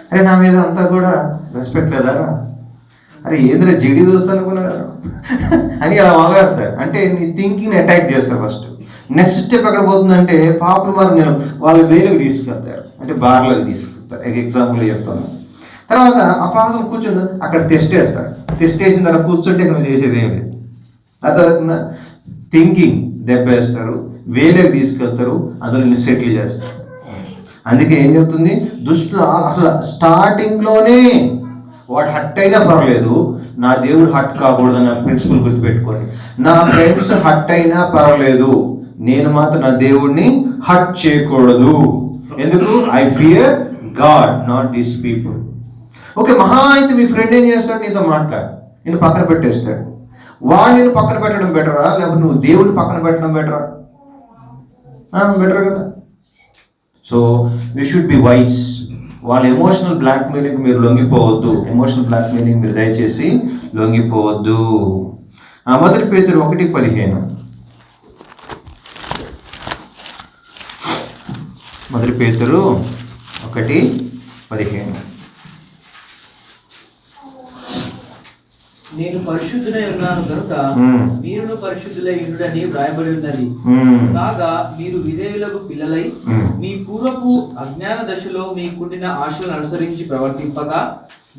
అరే నా మీద అంతా కూడా రెస్పెక్ట్ లేదారా, అరే ఏంద్రా జిడి దోస్తు అనుకున్నారా అని అలా మాట్లాడతారు. అంటే నీ థింకింగ్ అటాక్ చేస్తారు ఫస్ట్. నెక్స్ట్ స్టెప్ ఎక్కడ పోతుందంటే పాపుల మార్గం వాళ్ళు వేలుగు తీసుకెళ్తారు, అంటే బార్లోకి తీసుకెళ్తారు. ఎగ్జాంపుల్ చెప్తాను. తర్వాత అపహాసం కూర్చొని అక్కడ టెస్ట్ వేస్తారు. టెస్ట్ వేసిన తర్వాత కూర్చుంటే నువ్వు చేసేది ఏం లేదు. ఆ తర్వాత థింకింగ్ దెబ్బ వేస్తారు, వేలుగు తీసుకెళ్తారు, అందులో సెటిల్ చేస్తారు. అందుకే ఏం చెప్తుంది, దుష్టులు అసలు స్టార్టింగ్లోనే వాడు హట్ అయినా పర్వాలేదు, నా దేవుడు హట్ కాకూడదు అన్న ప్రిన్సిపల్ గుర్తుపెట్టుకోండి. నా ఫ్రెండ్స్ హట్ అయినా పర్వాలేదు, నేను మాత్రం నా దేవుడిని హట్ చేయకూడదు. ఎందుకు? I fear God, not these people. Okay, మహా అయితే మీ ఫ్రెండ్ ఏం చేస్తాడు, నీతో మాట్లాడు, నేను పక్కన పెట్టేస్తాడు. వాడు నేను పక్కన పెట్టడం బెటరా, లేకపోతే నువ్వు దేవుడిని పక్కన పెట్టడం బెటరా? బెటర్ కదా. So we should be wise. వాళ్ళ ఎమోషనల్ బ్లాక్మెయిలింగ్ మీరు లొంగిపోవద్దు. ఎమోషనల్ బ్లాక్మెయిలింగ్ మీరు దయచేసి లొంగిపోవద్దు. మొదటి పేతురు 1:15. మొదటి పేతురు 1:15. నేను పరిశుద్ధులై ఉన్నాను కనుక మీరును పరిశుద్ధులై ఉండుడని వ్రాయబడి ఉన్నది. కాగా మీరు విధేయులకు పిల్లలై మీ పూర్వపు అజ్ఞాన దశలో మీకుండిన ఆశలను అనుసరించి ప్రవర్తింపగా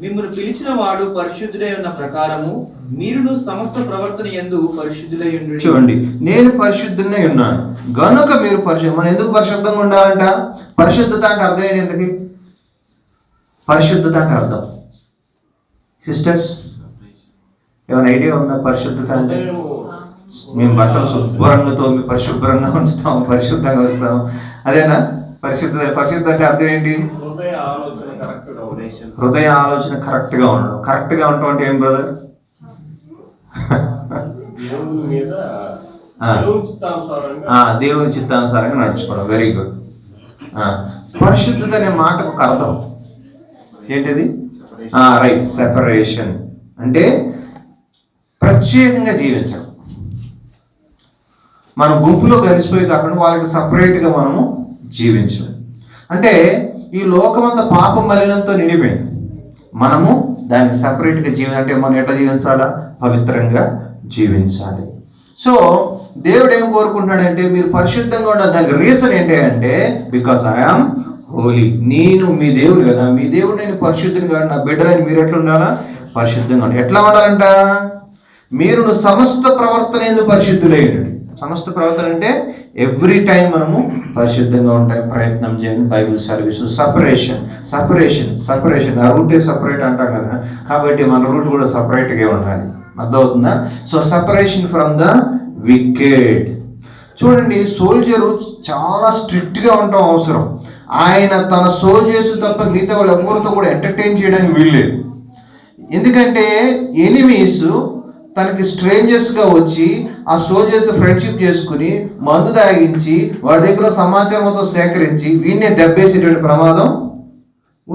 మిమ్మల్ని పిలిచిన వాడు పరిశుద్ధుడై ఉన్న ప్రకారము మీరును సమస్త ప్రవర్తన యందు పరిశుద్ధులై ఉండు. చూడండి, నేను పరిశుద్ధుడై ఉన్నాను గనుక మీరు మనం ఎందుకు పరిశుద్ధంగా ఉండాలంట? పరిశుద్ధత అంటే అర్థం ఏంటి? ఎందుకు పరిశుద్ధత అంటే అర్థం? సిస్టర్స్ ఏమైనా ఐడియా ఉందా? పరిశుద్ధత అంటే మేము బట్టలు శుభ్రంగా తోమి పరిశుభ్రంగా ఉంచుతాం, పరిశుద్ధంగా వస్తాం, అదేనా పరిశుద్ధత? పరిశుద్ధత అంటే అర్థం ఏంటి? హృదయ ఆలోచన కరెక్ట్గా ఉండడం. కరెక్ట్గా ఉండటం అంటే ఏం బ్రదర్? దేవుని చిత్తానుసారంగా నడుచుకోవడం. Very good. పరిశుద్ధత అనే మాటకు ఒక అర్థం ఏంటిది? Right, separation. అంటే ప్రత్యేకంగా జీవించడం. మనం గుంపులో కలిసిపోయి కాకుండా వాళ్ళకి సపరేట్గా మనము జీవించడం. అంటే ఈ లోకమంతా పాప మలినంతో నిండిపోయింది, మనము దానికి సపరేట్గా అంటే మనం ఎట్లా జీవించాలా? పవిత్రంగా జీవించాలి. సో దేవుడు ఏం కోరుకుంటున్నాడంటే మీరు పరిశుద్ధంగా ఉండాలి. దానికి రీజన్ ఏంటి అంటే బికాస్ ఐఆమ్ హోలీ. నేను మీ దేవుడు కదా, మీ దేవుడు నేను పరిశుద్ధంగా, నా బిడ్డలని మీరు ఎట్లా ఉండాలా? పరిశుద్ధంగా ఉండాలి. ఎట్లా ఉండాలంట? మీరు సమస్త ప్రవర్తన ఎందుకు పరిశుద్ధులైనడు. సమస్త ప్రవర్తన అంటే ఎవ్రీ టైం మనము పరిశుద్ధంగా ఉంటాయి ప్రయత్నం చేయండి. బైబిల్ సర్వీస్, సపరేషన్ ఆ రూటే సపరేట్ అంటాం కదా, కాబట్టి మన రూట్ కూడా సపరేట్గా ఉండాలి. అర్థమవుతుందా? So separation from the wicked. చూడండి, సోల్జరు చాలా స్ట్రిక్ట్గా ఉండటం అవసరం. ఆయన తన సోల్జర్స్ తప్ప మిగతా వాళ్ళు ఎవరితో కూడా ఎంటర్టైన్ చేయడానికి వీల్లేదు. ఎందుకంటే ఎనిమీస్ తనకి స్ట్రేంజర్స్గా వచ్చి ఆ సోల్జర్స్తో ఫ్రెండ్షిప్ చేసుకుని మందు తాగించి వాడి దగ్గర సమాచారం మొత్తం సేకరించి వీడినే దెబ్బేసేటువంటి ప్రమాదం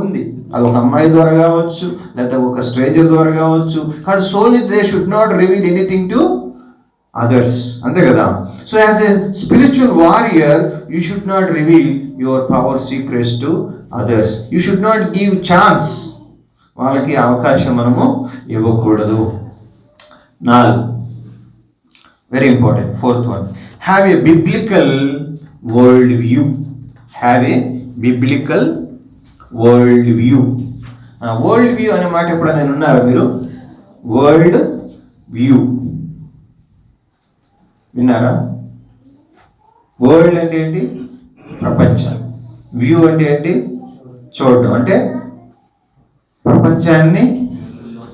ఉంది. అది ఒక అమ్మాయి ద్వారా కావచ్చు, లేకపోతే ఒక స్ట్రేంజర్ ద్వారా కావచ్చు. కానీ soldier they should not reveal anything to others, అంతే కదా. So as a spiritual warrior you should not reveal your power secrets to others. You should not give chance, వాళ్ళకి అవకాశం మనము ఇవ్వకూడదు. 4, very important, 4th one, have a biblical world view. Have a biblical world view. World view అనే మాట ఎప్పుడైనా విన్నారా మీరు? World view విన్నారా? వరల్డ్ అంటే ఏంటి? ప్రపంచం. వ్యూ అంటే ఏంటి? చూడటం. అంటే ప్రపంచాన్ని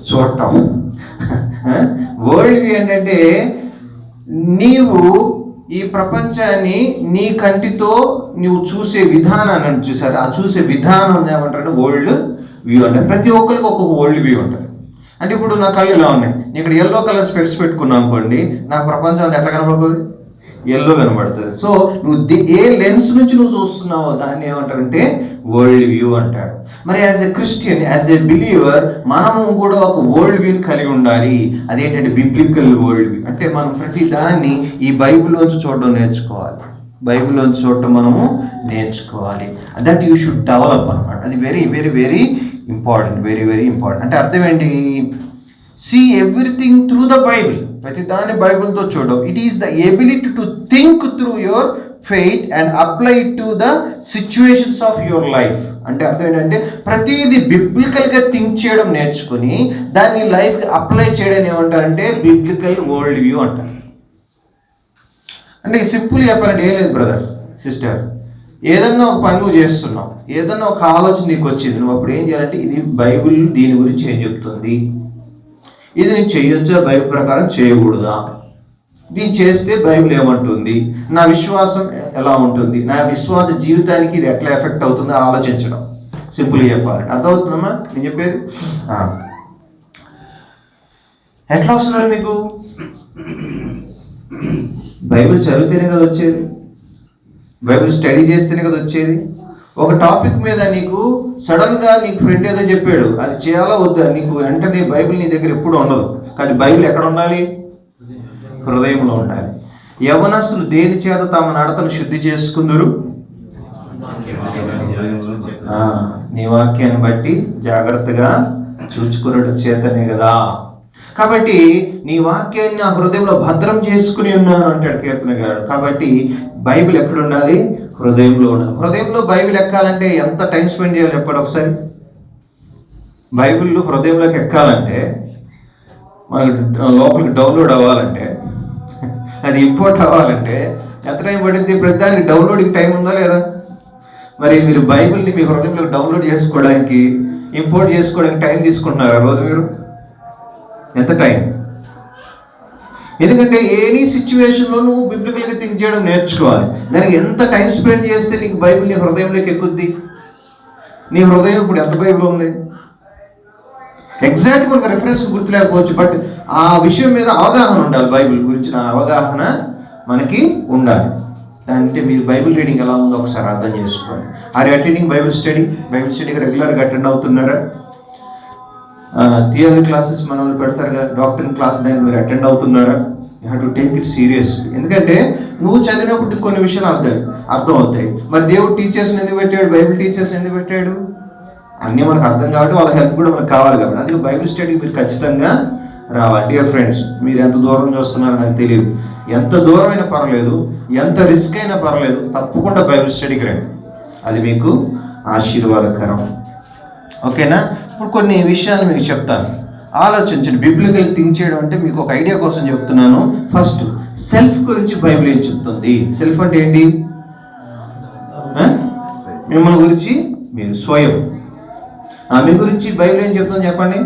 చూడటం. వరల్డ్ వ్యూ ఏంటంటే నీవు ఈ ప్రపంచాన్ని నీ కంటితో నువ్వు చూసే విధానాన్ని చూసారు. ఆ చూసే విధానం ఏమంటారంటే వరల్డ్ వ్యూ అంటే. ప్రతి ఒక్కరికి ఒక్కొక్క వరల్డ్ వ్యూ ఉంటుంది. అంటే ఇప్పుడు నా కళ్ళు ఇలా ఉన్నాయి, నేను ఇక్కడ ఎల్లో కలర్ స్పెక్ట్స్ పెట్టుకున్నాను అనుకోండి, నాకు ప్రపంచం అంతా ఎట్లా కనబడుతుంది? ఎల్లో కనబడుతుంది. సో నువ్వు ఏ లెన్స్ నుంచి నువ్వు చూస్తున్నావో దాన్ని ఏమంటారంటే వరల్డ్ వ్యూ అంటారు. మరి as a Christian, as a believer మనము కూడా ఒక వరల్డ్ వ్యూని కలిగి ఉండాలి. అదేంటంటే బిబ్లికల్ వరల్డ్ వ్యూ. అంటే మనం ప్రతి దాన్ని ఈ బైబిల్లోంచి చూడడం నేర్చుకోవాలి. బైబిల్లోంచి చూడటం మనము నేర్చుకోవాలి. దట్ యూ షుడ్ డెవలప్ అనమాట. అది very very very important, very very important. అంటే అర్థం ఏంటి? See everything through the Bible. ప్రతి దాన్ని బైబిల్తో చూడడం. It is the ability to think through your faith and apply to the situations of your life. అంటే అర్థం ఏంటంటే ప్రతిదీ బిబ్లికల్గా థింక్ చేయడం నేర్చుకుని దాన్ని లైఫ్కి అప్లై చేయడం ఏమంటారంటే బిబ్లికల్ వరల్డ్ వ్యూ అంటారు. అంటే సింపుల్ చెప్పాలంటే ఏం లేదు బ్రదర్, సిస్టర్, ఏదన్నా ఒక పని నువ్వు చేస్తున్నావు, ఏదన్నా ఒక ఆలోచన నీకు వచ్చింది, నువ్వు అప్పుడు ఏం చేయాలంటే ఇది బైబిల్ దీని గురించి ఏం చెప్తుంది, ఇది నేను చేయొచ్చా, బైబిల్ ప్రకారం చేయకూడదా, దీన్ని చేస్తే బైబిల్ ఏమంటుంది, నా విశ్వాసం ఎలా ఉంటుంది, నా విశ్వాస జీవితానికి ఇది ఎట్లా ఎఫెక్ట్ అవుతుందో ఆలోచించడం. సింపుల్గా చెప్పాలి. అర్థమవుతుందమ్మా నేను చెప్పేది? ఎట్లా వస్తున్నారు మీకు? బైబిల్ చదివితేనే కదా వచ్చేది, బైబిల్ స్టడీ చేస్తేనే కదా వచ్చేది. ఒక టాపిక్ మీద నీకు సడన్గా నీకు ఫ్రెండ్ ఏదో చెప్పాడు, అది చేయాలా వద్దా, నీకు వెంటనే బైబిల్ నీ దగ్గర ఎప్పుడు ఉండదు. కానీ బైబిల్ ఎక్కడ ఉండాలి? హృదయంలో ఉండాలి. యవనస్తులు దేని చేత తమ నడతను శుద్ధి చేసుకుందరు? నీ వాక్యాన్ని బట్టి జాగ్రత్తగా చూచుకున్నట్టు చేతనే కదా. కాబట్టి నీ వాక్యాన్ని ఆ హృదయంలో భద్రం చేసుకుని ఉన్నాను అంటాడు కీర్తనగాడు. కాబట్టి బైబిల్ ఎక్కడ ఉండాలి? హృదయంలో ఉండాలి. హృదయంలో బైబిల్ ఎక్కాలంటే ఎంత టైం స్పెండ్ చేయాలి చెప్పండి ఒకసారి. బైబిల్ హృదయంలోకి ఎక్కాలంటే మనకు లోపలికి డౌన్లోడ్ అవ్వాలంటే, అది ఇంపోర్ట్ అవ్వాలంటే ఎంత టైం పడింది? ప్రతిదానికి డౌన్లోడింగ్ టైం ఉందా లేదా? మరి మీరు బైబిల్ని మీ హృదయంలోకి డౌన్లోడ్ చేసుకోవడానికి, ఇంపోర్ట్ చేసుకోవడానికి టైం తీసుకుంటున్నారా రోజు మీరు? ఎంత టైం? ఎందుకంటే ఎనీ సిచ్యువేషన్లో నువ్వు బిబ్లికల్గా థింక్ చేయడం నేర్చుకోవాలి. దానికి ఎంత టైం స్పెండ్ చేస్తే నీకు బైబిల్ నీ హృదయంలోకి ఎక్కుద్ది? నీ హృదయం ఇప్పుడు ఎంత బైబిల్ ఉంది? ఎగ్జాక్ట్గా మనకు రెఫరెన్స్ గుర్తులేకపోవచ్చు, బట్ ఆ విషయం మీద అవగాహన ఉండాలి. బైబిల్ గురించిన అవగాహన మనకి ఉండాలి. అంటే మీరు బైబిల్ రీడింగ్ ఎలా ఉందో ఒకసారి అర్థం చేసుకోండి. ఆర్ యు అటెండింగ్ బైబిల్ స్టడీకి రెగ్యులర్గా అటెండ్ అవుతున్నారా? థియరీ క్లాసెస్ మన వాళ్ళు పెడతారు కదా, డాక్టరింగ్ క్లాస్, దానికి మీరు అటెండ్ అవుతున్నారా? You have to take it seriously. ఎందుకంటే నువ్వు చదివినప్పుడు కొన్ని విషయాలు అర్థం అవుతాయి. మరి దేవుడు టీచర్స్ని ఎందుకు పెట్టాడు? బైబిల్ టీచర్స్ ఎందుకు పెట్టాడు? అన్నీ మనకు అర్థం కాబట్టి వాళ్ళ హెల్ప్ కూడా మనకు కావాలి కాబట్టి. అందుకే బైబిల్ స్టడీకి మీరు ఖచ్చితంగా రావాలి. డియర్ ఫ్రెండ్స్, మీరు ఎంత దూరం చూస్తున్నారో నాకు తెలియదు. ఎంత దూరం అయినా పర్లేదు, ఎంత రిస్క్ అయినా పర్లేదు, తప్పకుండా బైబిల్ స్టడీకి రండి. అది మీకు ఆశీర్వాదకరం. ఓకేనా? ఇప్పుడు కొన్ని విషయాలు మీకు చెప్తాను, ఆలోచించండి. బిబ్లికల్ థింక్ చేయడం అంటే మీకు ఒక ఐడియా కోసం చెప్తున్నాను. ఫస్ట్, సెల్ఫ్ గురించి బైబిల్ ఏం చెప్తుంది? సెల్ఫ్ అంటే ఏంటి? మిమ్మల్ని గురించి మీరు స్వయం. మీ గురించి బైబిల్ ఏం చెప్తుంది చెప్పండి.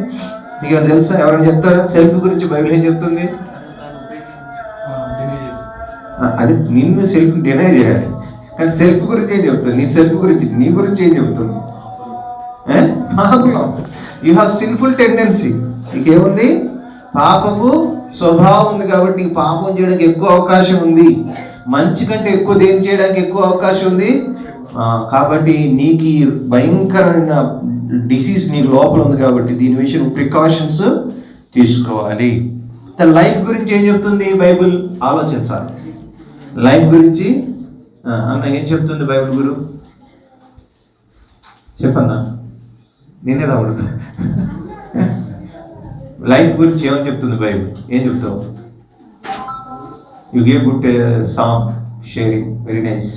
మీకు ఏమైనా తెలుసా? ఎవరైనా చెప్తారా? సెల్ఫ్ గురించి బైబిల్ ఏం చెప్తుంది? అది నిన్ను సెల్ఫ్ డినై చేయాలి. కానీ సెల్ఫ్ గురించి ఏం చెప్తుంది? నీ సెల్ఫ్ గురించి, నీ గురించి ఏం చెప్తుంది? పాపం. You have sinful tendency. నీకేముంది? పాపపు స్వభావం ఉంది. కాబట్టి నీకు పాపం చేయడానికి ఎక్కువ అవకాశం ఉంది. మంచి కంటే ఎక్కువ దేని చేయడానికి ఎక్కువ అవకాశం ఉంది. కాబట్టి నీకు ఈ భయంకరమైన డిసీజ్ నీ లోపల ఉంది. కాబట్టి దీని విషయం ప్రికాషన్స్ తీసుకోవాలి. లైఫ్ గురించి ఏం చెప్తుంది బైబిల్? ఆలోచించాలి. లైఫ్ గురించి అన్న ఏం చెప్తుంది బైబిల్ గురు? చెప్పన్నా, నేనే రావుడు. లైఫ్ గురించి ఏమని చెప్తుంది బైబిల్? ఏం చెప్తావు? You give good song sharing, very nice.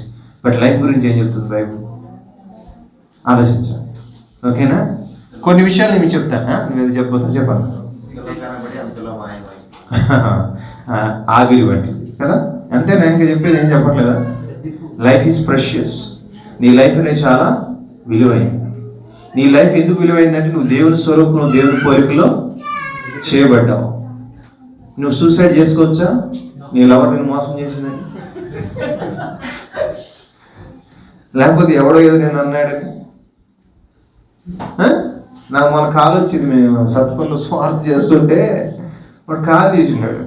But life గురించి ఏం చెప్తుంది బైబిల్? ఆలోచించాలి. ఓకేనా? కొన్ని విషయాలు నేను చెప్తాను. నువ్వేది చెప్పబోతా? చెప్పాను. ఆవిరి వంటిది కదా, అంతేనా? ఇంకా చెప్పేది ఏం చెప్పట్లేదా? Life is precious. నీ లైఫ్ అనేది చాలా విలువైంది. నీ లైఫ్ ఎందుకు విలువైందంటే నువ్వు దేవుని స్వరూపం, దేవుని కోరికలో చేయబడ్డావు. నువ్వు సూసైడ్ చేసుకోవచ్చా? నీ లవర్ నేను మోసం చేసిందని, లేకపోతే ఎవడో ఏదో నేను అన్నాడని. నాకు మన కాల్ వచ్చింది, మేము సత్పల్లో స్వార్థ చేస్తుంటే వాడు కాల్ చేసినాడు.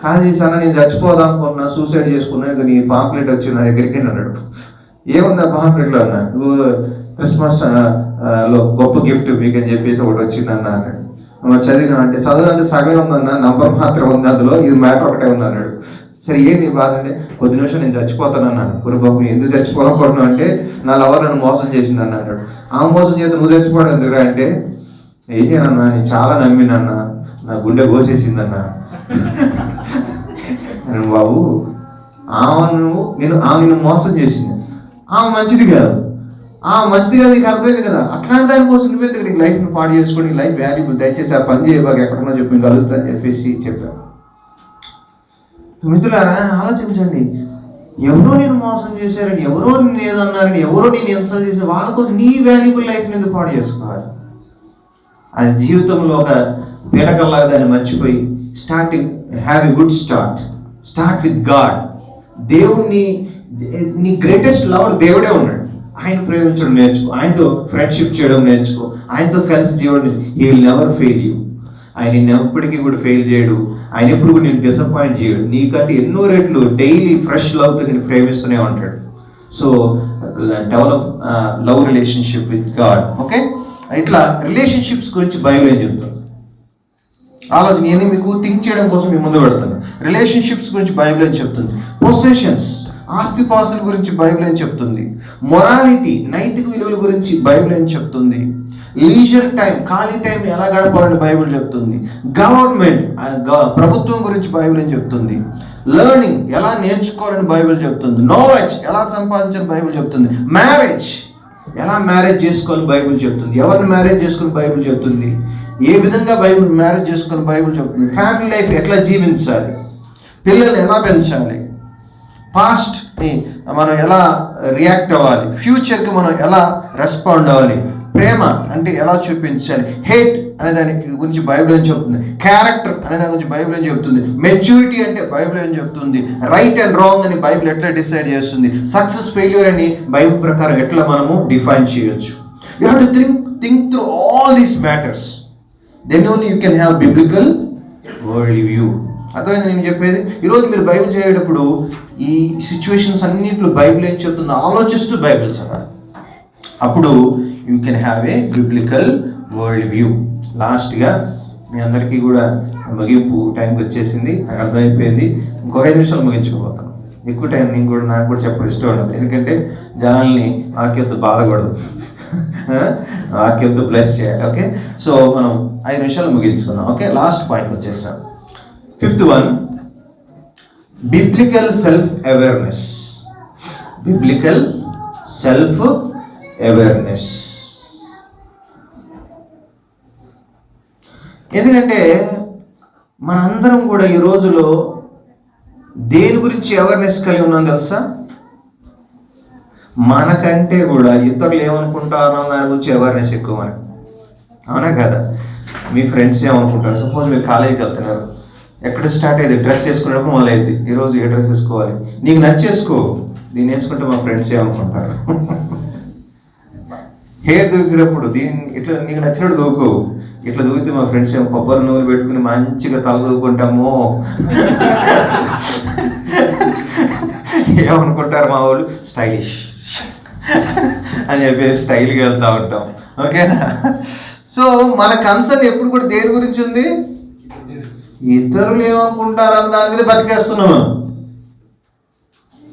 కాల్ చేశాను, నేను చచ్చిపోదాం అనుకున్నా, సూసైడ్ చేసుకున్నా, ఇక నీ పాంప్లెట్ వచ్చింది నా దగ్గరికి అన్నాడు. ఏముంది ఆ పాంప్లెట్లో అన్నా? క్రిస్మస్ లో గొప్ప గిఫ్ట్ మీకు అని చెప్పేసి ఒకటి వచ్చిందన్న అన్నాడు. చదివినా అంటే చదువు సగమే ఉందన్న, నంబర్ మాత్రం ఉంది అందులో, ఇది మ్యాటర్ ఒకటే ఉంది అన్నాడు. సరే ఏంటి బాధ అంటే, కొద్ది నిమిషం నేను చచ్చిపోతాను అన్నాను. గురు బాబు ఎందుకు చచ్చిపోవాలనుకుంటున్నావు అంటే, నా లవర్ నన్ను మోసం చేసింది అన్నాడు. ఆ మోసం చేస్తే నువ్వు చచ్చిపోవడం ఎందుకురా అంటే, ఏం చేయనన్నా, నేను చాలా నమ్మినన్నా, నా గుండె కోసేసిందన్న. బాబు ఆమెను మోసం చేసింది, ఆమె మంచిది కాదు, మంచిది కాదు, నీకు అర్థమైంది కదా. అట్లాంటి దానికోసం నువ్వెందుకు నీకు లైఫ్ని పాడు చేసుకొని, లైఫ్ వాల్యూబుల్, దయచేసి ఆ పని చేయబాక, ఎక్కడున్నా చెప్పి నేను కలుస్తా అని చెప్పేసి చెప్పాను. మిత్రులారా ఆలోచించండి. ఎవరో నేను మోసం చేశారని, ఎవరో నేను ఏదన్నారని, ఎవరో నేను ఇన్సల్ట్ చేశారు, వాళ్ళ కోసం నీ వాల్యూబుల్ లైఫ్ని ఎందుకు పాడు చేసుకోవాలి? అది జీవితంలో ఒక పీడకల్లాగా దాన్ని మర్చిపోయి have a good start with God. దేవుణ్ణి, నీ గ్రేటెస్ట్ లవర్ దేవుడే ఉన్నాడు. ఆయన ప్రేమించడం నేర్చుకో, ఆయనతో ఫ్రెండ్షిప్ చేయడం నేర్చుకో, ఆయనతో కలిసి జీవనం. He will never fail you. ఆయన నిన్ను ఎప్పటికీ కూడా ఫెయిల్ చేయడు. ఆయన ఎప్పుడు కూడా నేను డిసప్పాయింట్ చేయడు. నీకంటే ఎన్నో రెట్లు డైలీ ఫ్రెష్ లవ్తో నేను ప్రేమిస్తూనే ఉంటాడు. So develop love relationship with God. Okay, ఇట్లా రిలేషన్షిప్స్ గురించి బైబిల్ ఏం చెప్తాను ఆలోచన, నేను మీకు థింక్ చేయడం కోసం మీ ముందు పెడతాను. రిలేషన్షిప్స్ గురించి బైబిల్ ఏం చెప్తుంది? పొసెషన్స్, ఆస్తిపాస్తుల గురించి బైబిల్ ఏం చెప్తుంది? మొరాలిటీ, నైతిక విలువల గురించి బైబిల్ ఏం చెప్తుంది? లీజర్ టైం, ఖాళీ టైం ఎలా గడపాలని బైబిల్ చెప్తుంది. గవర్నమెంట్, ప్రభుత్వం గురించి బైబిల్ ఏం చెప్తుంది? లెర్నింగ్, ఎలా నేర్చుకోవాలని బైబిల్ చెప్తుంది. నాలెడ్జ్, ఎలా సంపాదించాలని బైబిల్ చెప్తుంది. మ్యారేజ్, ఎలా మ్యారేజ్ చేసుకోవాలని బైబిల్ చెప్తుంది. ఎవరిని మ్యారేజ్ చేసుకుని బైబిల్ చెప్తుంది. ఏ విధంగా బైబిల్ మ్యారేజ్ చేసుకుని బైబిల్ చెప్తుంది. ఫ్యామిలీ లైఫ్ ఎట్లా జీవించాలి, పిల్లల్ని ఎలా పెంచాలి, పాస్ట్ని మనం ఎలా రియాక్ట్ అవ్వాలి, ఫ్యూచర్కి మనం ఎలా రెస్పాండ్ అవ్వాలి, ప్రేమ అంటే ఎలా చూపించాలి, హేట్ అనే దాని గురించి బైబిల్ ఏం చెప్తుంది, క్యారెక్టర్ అనే దాని గురించి బైబిల్ ఏం చెప్తుంది, మెచ్యూరిటీ అంటే బైబిల్ ఏం చెప్తుంది, రైట్ అండ్ రాంగ్ అని బైబిల్ ఎట్లా డిసైడ్ చేస్తుంది, సక్సెస్ ఫెయిల్యూర్ అని బైబిల్ ప్రకారం ఎట్లా మనము డిఫైన్ చేయొచ్చు. You have to think through all these matters, then only you can have biblical world view. అర్థమైంది నేను చెప్పేది? ఈరోజు మీరు బైబిల్ చదివేటప్పుడు ఈ సిచ్యువేషన్స్ అన్నింటిలో బైబిల్ ఏం చెప్తుందో ఆలోచిస్తూ బైబిల్ చదవాలి. అప్పుడు you can have a biblical world view. లాస్ట్గా మీ అందరికీ కూడా ముగింపు టైంకి వచ్చేసింది, నాకు అర్థమైపోయింది. ఇంకొక 5 నిమిషాలు ముగించుకోబోతాను. ఎక్కువ టైం నాకు కూడా చెప్పడం ఇష్టం ఉండదు, ఎందుకంటే జనాల్ని వాక్యంతో బాధపడదు, వాక్యంతో బ్లెస్ చేయాలి. ఓకే, సో మనం 5 నిమిషాలు ముగించుకుందాం. ఓకే, లాస్ట్ పాయింట్ వచ్చేసాం. 5th one, biblical self-awareness. Biblical self-awareness. ఎందుకంటే మనందరం కూడా ఈ రోజులో దేని గురించి అవేర్నెస్ కలిగి ఉన్నాం తెలుసా? మనకంటే కూడా ఇతరులు ఏమనుకుంటారో దాని గురించి అవేర్నెస్ ఎక్కువ మనకి. అవునా కదా? మీ ఫ్రెండ్స్ ఏమనుకుంటారు? సపోజ్ మీరు కాలేజీకి వెళ్తున్నారు, ఎక్కడ స్టార్ట్ అయ్యేది? డ్రెస్ వేసుకునేటప్పుడు మొదలైద్ది. ఈరోజు ఏ డ్రెస్ వేసుకోవాలి, నీకు నచ్చేసుకో. దీన్ని వేసుకుంటే మా ఫ్రెండ్స్ ఏమనుకుంటారు? హెయిర్ దూకినప్పుడు దీన్ని ఇట్లా నీకు నచ్చినట్టు దూకు. ఇట్లా దూకితే మా ఫ్రెండ్స్ ఏమో కొబ్బరి నూనె పెట్టుకుని మంచిగా తల దూకుంటాము ఏమనుకుంటారు మా వాళ్ళు? స్టైలిష్ అని చెప్పి స్టైల్గా వెళ్తూ ఉంటాం. ఓకేనా? సో మన కన్సర్న్ ఎప్పుడు కూడా దేని గురించి ఉంది? ఇతరులు ఏమనుకుంటారు అన్న దాని మీద బతికేస్తున్నాము.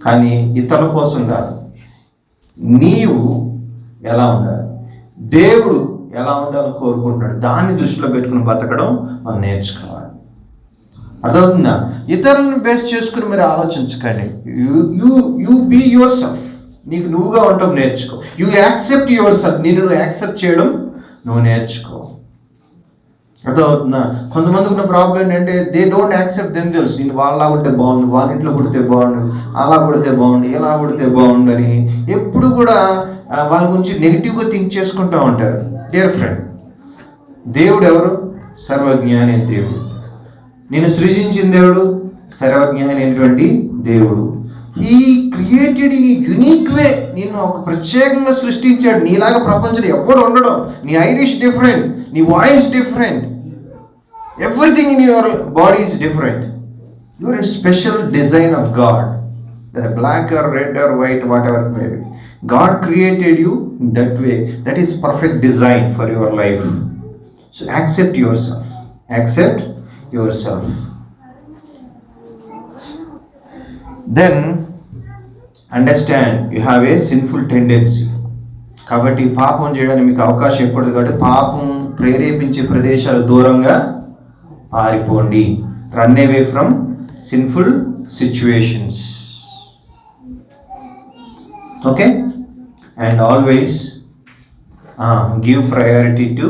కానీ ఇతరుల కోసం కాదు. నీవు ఎలా ఉండాలి, దేవుడు ఎలా ఉండాలని కోరుకుంటున్నాడు, దాన్ని దృష్టిలో పెట్టుకుని బతకడం మనం నేర్చుకోవాలి. అర్థమవుతుందా? ఇతరులను బేస్ చేసుకుని మీరు ఆలోచించకండి. You be yourself. నీకు నువ్వుగా ఉండటం నేర్చుకో. You accept yourself. నువ్వు యాక్సెప్ట్ చేయడం నువ్వు నేర్చుకో. అర్థమవుతుందా? కొంతమందికి ఉన్న ప్రాబ్లం ఏంటంటే they don't accept themselves. నేను వాళ్ళ ఉంటే బాగుండు, వాళ్ళ ఇంట్లో పుడితే బాగుండు, అలా పుడితే బాగుండు, ఇలా పుడితే బాగుండు అని ఎప్పుడు కూడా వాళ్ళ గురించి నెగిటివ్గా థింక్ చేసుకుంటూ ఉంటారు. డియర్ ఫ్రెండ్, దేవుడు ఎవరు? సర్వజ్ఞాని దేవుడు. నేను సృజించిన దేవుడు సర్వజ్ఞాని అయినటువంటి దేవుడు. ఈ క్రియేటెడ్ ఇన్ యునిక్ వే. నిన్ను ఒక ప్రత్యేకంగా సృష్టించాడు. నీలాగా ప్రపంచంలో ఎవడు ఉండడం. నీ ఐరిష్ డిఫరెంట్, నీ voice different, everything in your body is different. Your in special design of God, black or red or white, whatever may be. God created you in that way. That is perfect design for your life. So accept yourself. Accept yourself. Then understand you have a sinful tendency. కాబట్టి పాపం చేయడానికి మీకు అవకాశం ఎప్పుడు కాబట్టి పాపం ప్రేరేపించే ప్రదేశాలు దూరంగా పారిపోండి. Run away from sinful situations. Okay? And always give priority to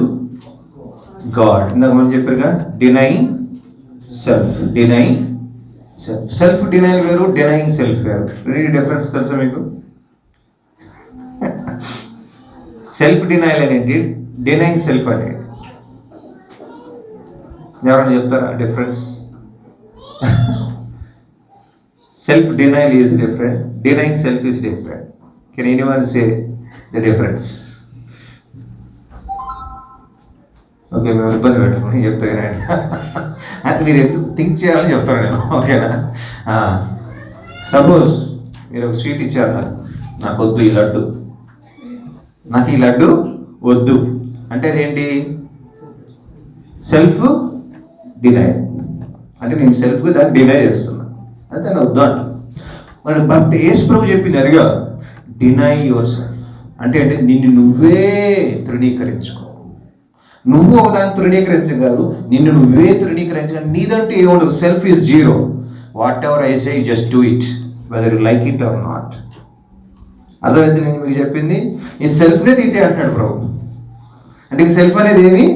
God. ఇందాక మనం చెప్పారుగా, denying self. Denying self. Self denial వేరు, డినైయింగ్ సెల్ఫ్ వేరు. రెండు డిఫరెన్స్ తెలుసా మీకు? సెల్ఫ్ డినైల్ అనేది, డినైయింగ్ సెల్ఫ్ అనేది. ఎవరైనా చెప్తారా difference? Self denial is different, denying self is different. Can anyone say the difference? Okay, మేము ఇబ్బంది పెట్టుకుని చెప్తాను. మీరు ఎందుకు థింక్ చేయాలని చెప్తాను నేను. ఓకేనా? సపోజ్ మీరు ఒక స్వీట్ ఇచ్చారు, నాకు వద్దు ఈ లడ్డు, నాకు ఈ లడ్డు వద్దు అంటే అదేంటి? Self deny. అంటే నేను సెల్ఫ్గా దాన్ని డినై చేస్తున్నా, అంటే దాన్ని వద్దు అంట. మరి బట్ యేసు ప్రభు చెప్పింది అదిగా, డినై యువర్ సెల్ఫ్. అంటే నిన్ను నువ్వే తృణీకరించుకో. నువ్వు ఒకదాన్ని తృణీకరించగలదు, నిన్ను నువ్వే తృణీకరించగలదు. నీదంటే ఏముండదు. Self is zero. What ever I say just do it whether you like it or not. అర్థమైతే నేను మీకు చెప్పింది? ఈ సెల్ఫ్నే తీసే అంటున్నాడు ప్రభు. అంటే ఈ సెల్ఫ్ అనేది ఏమి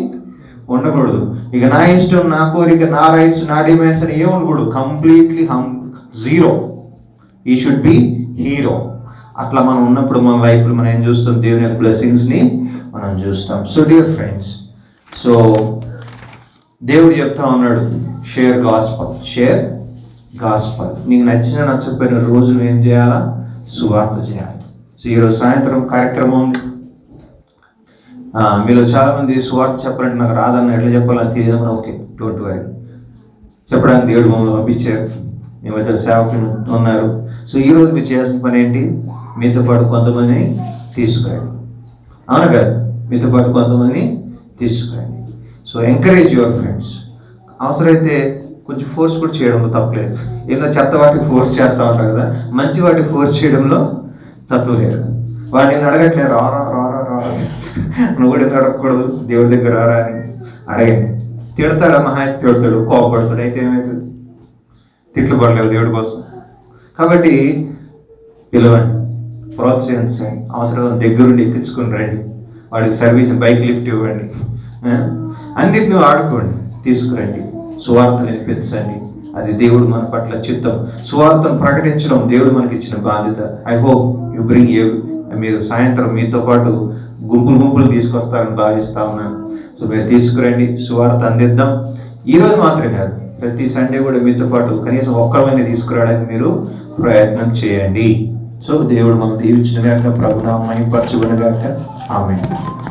ఉండకూడదు. ఇక నా ఇష్టం, నా కోరిక, నా రైట్స్, నా డిమాండ్స్ అని ఏమి ఉండకూడదు. Completely zero. ఈ షుడ్ బి హీరో. అట్లా మనం ఉన్నప్పుడు మన లైఫ్లో మనం ఏం చూస్తాం? దేవుని యొక్క బ్లెస్సింగ్స్ని మనం చూస్తాం. సో డియర్ ఫ్రెండ్స్, సో దేవుడు చెప్తా ఉన్నాడు, షేర్ గాస్పల్. Share gospel. నీకు నచ్చిన నచ్చకపోయిన రోజు నువ్వు ఏం చేయాలా? సువార్త చేయాలి. సో ఈరోజు సాయంత్రం కార్యక్రమం ఉంది. మీలో చాలామంది సువార్త చెప్పాలంటే నాకు రాదన్న, ఎట్లా చెప్పాలని తెలియదు. Okay, don't worry. చెప్పడానికి దేవుడు మమ్మల్ని పంపించారు. మేమైతే సేవకులు ఉన్నారు. సో ఈరోజు మీరు చేయాల్సిన పని ఏంటి? మీతో పాటు కొంతమందిని తీసుకురండి. అవును కదా? మీతో పాటు కొంతమందిని తీసుకురండి. So encourage your friends. అవసరమైతే కొంచెం ఫోర్స్ కూడా చేయడంలో తప్పలేదు. ఎన్నో చెత్త వాటికి ఫోర్స్ చేస్తూ ఉంటాం కదా, మంచి వాటికి ఫోర్స్ చేయడంలో తప్పు లేదు. వాడు నేను అడగట్లేదు, రారా రారా రారా, నువ్వు కూడా ఎందుకు అడగకూడదు? దేవుడి దగ్గర రారా అని అడగండి. తిడతాడా? మహా తిడతాడు, కోపపడతాడు. అయితే ఏమవుతుంది? తిట్లు పడలేవు దేవుడి కోసం. కాబట్టి పిలవండి, ప్రోత్సహించండి. అవసరం దగ్గరుండి ఎక్కించుకుని రండి. వాడికి సర్వీస్, బైక్ లిఫ్ట్ ఇవ్వండి. అన్నిటిని ఆడుకోండి, తీసుకురండి. సువార్తను వినిపించండి. అది దేవుడు మన పట్ల చిత్తం. సువార్తను ప్రకటించడం దేవుడు మనకి ఇచ్చిన బాధ్యత. ఐ హోప్ యు బ్రింగ్ మీరు సాయంత్రం మీతో పాటు గుంపులు తీసుకొస్తారని భావిస్తా ఉన్నాను. సో మీరు తీసుకురండి, సువార్త అందిద్దాం. ఈరోజు మాత్రమే కాదు, ప్రతి సండే కూడా మీతో పాటు కనీసం ఒక్కరిని తీసుకురావడానికి మీరు ప్రయత్నం చేయండి. సో దేవుడు మనం దీవించిన గాక, ప్రభునామం మహిమపరచుకొనుగాక. ఆమేన్.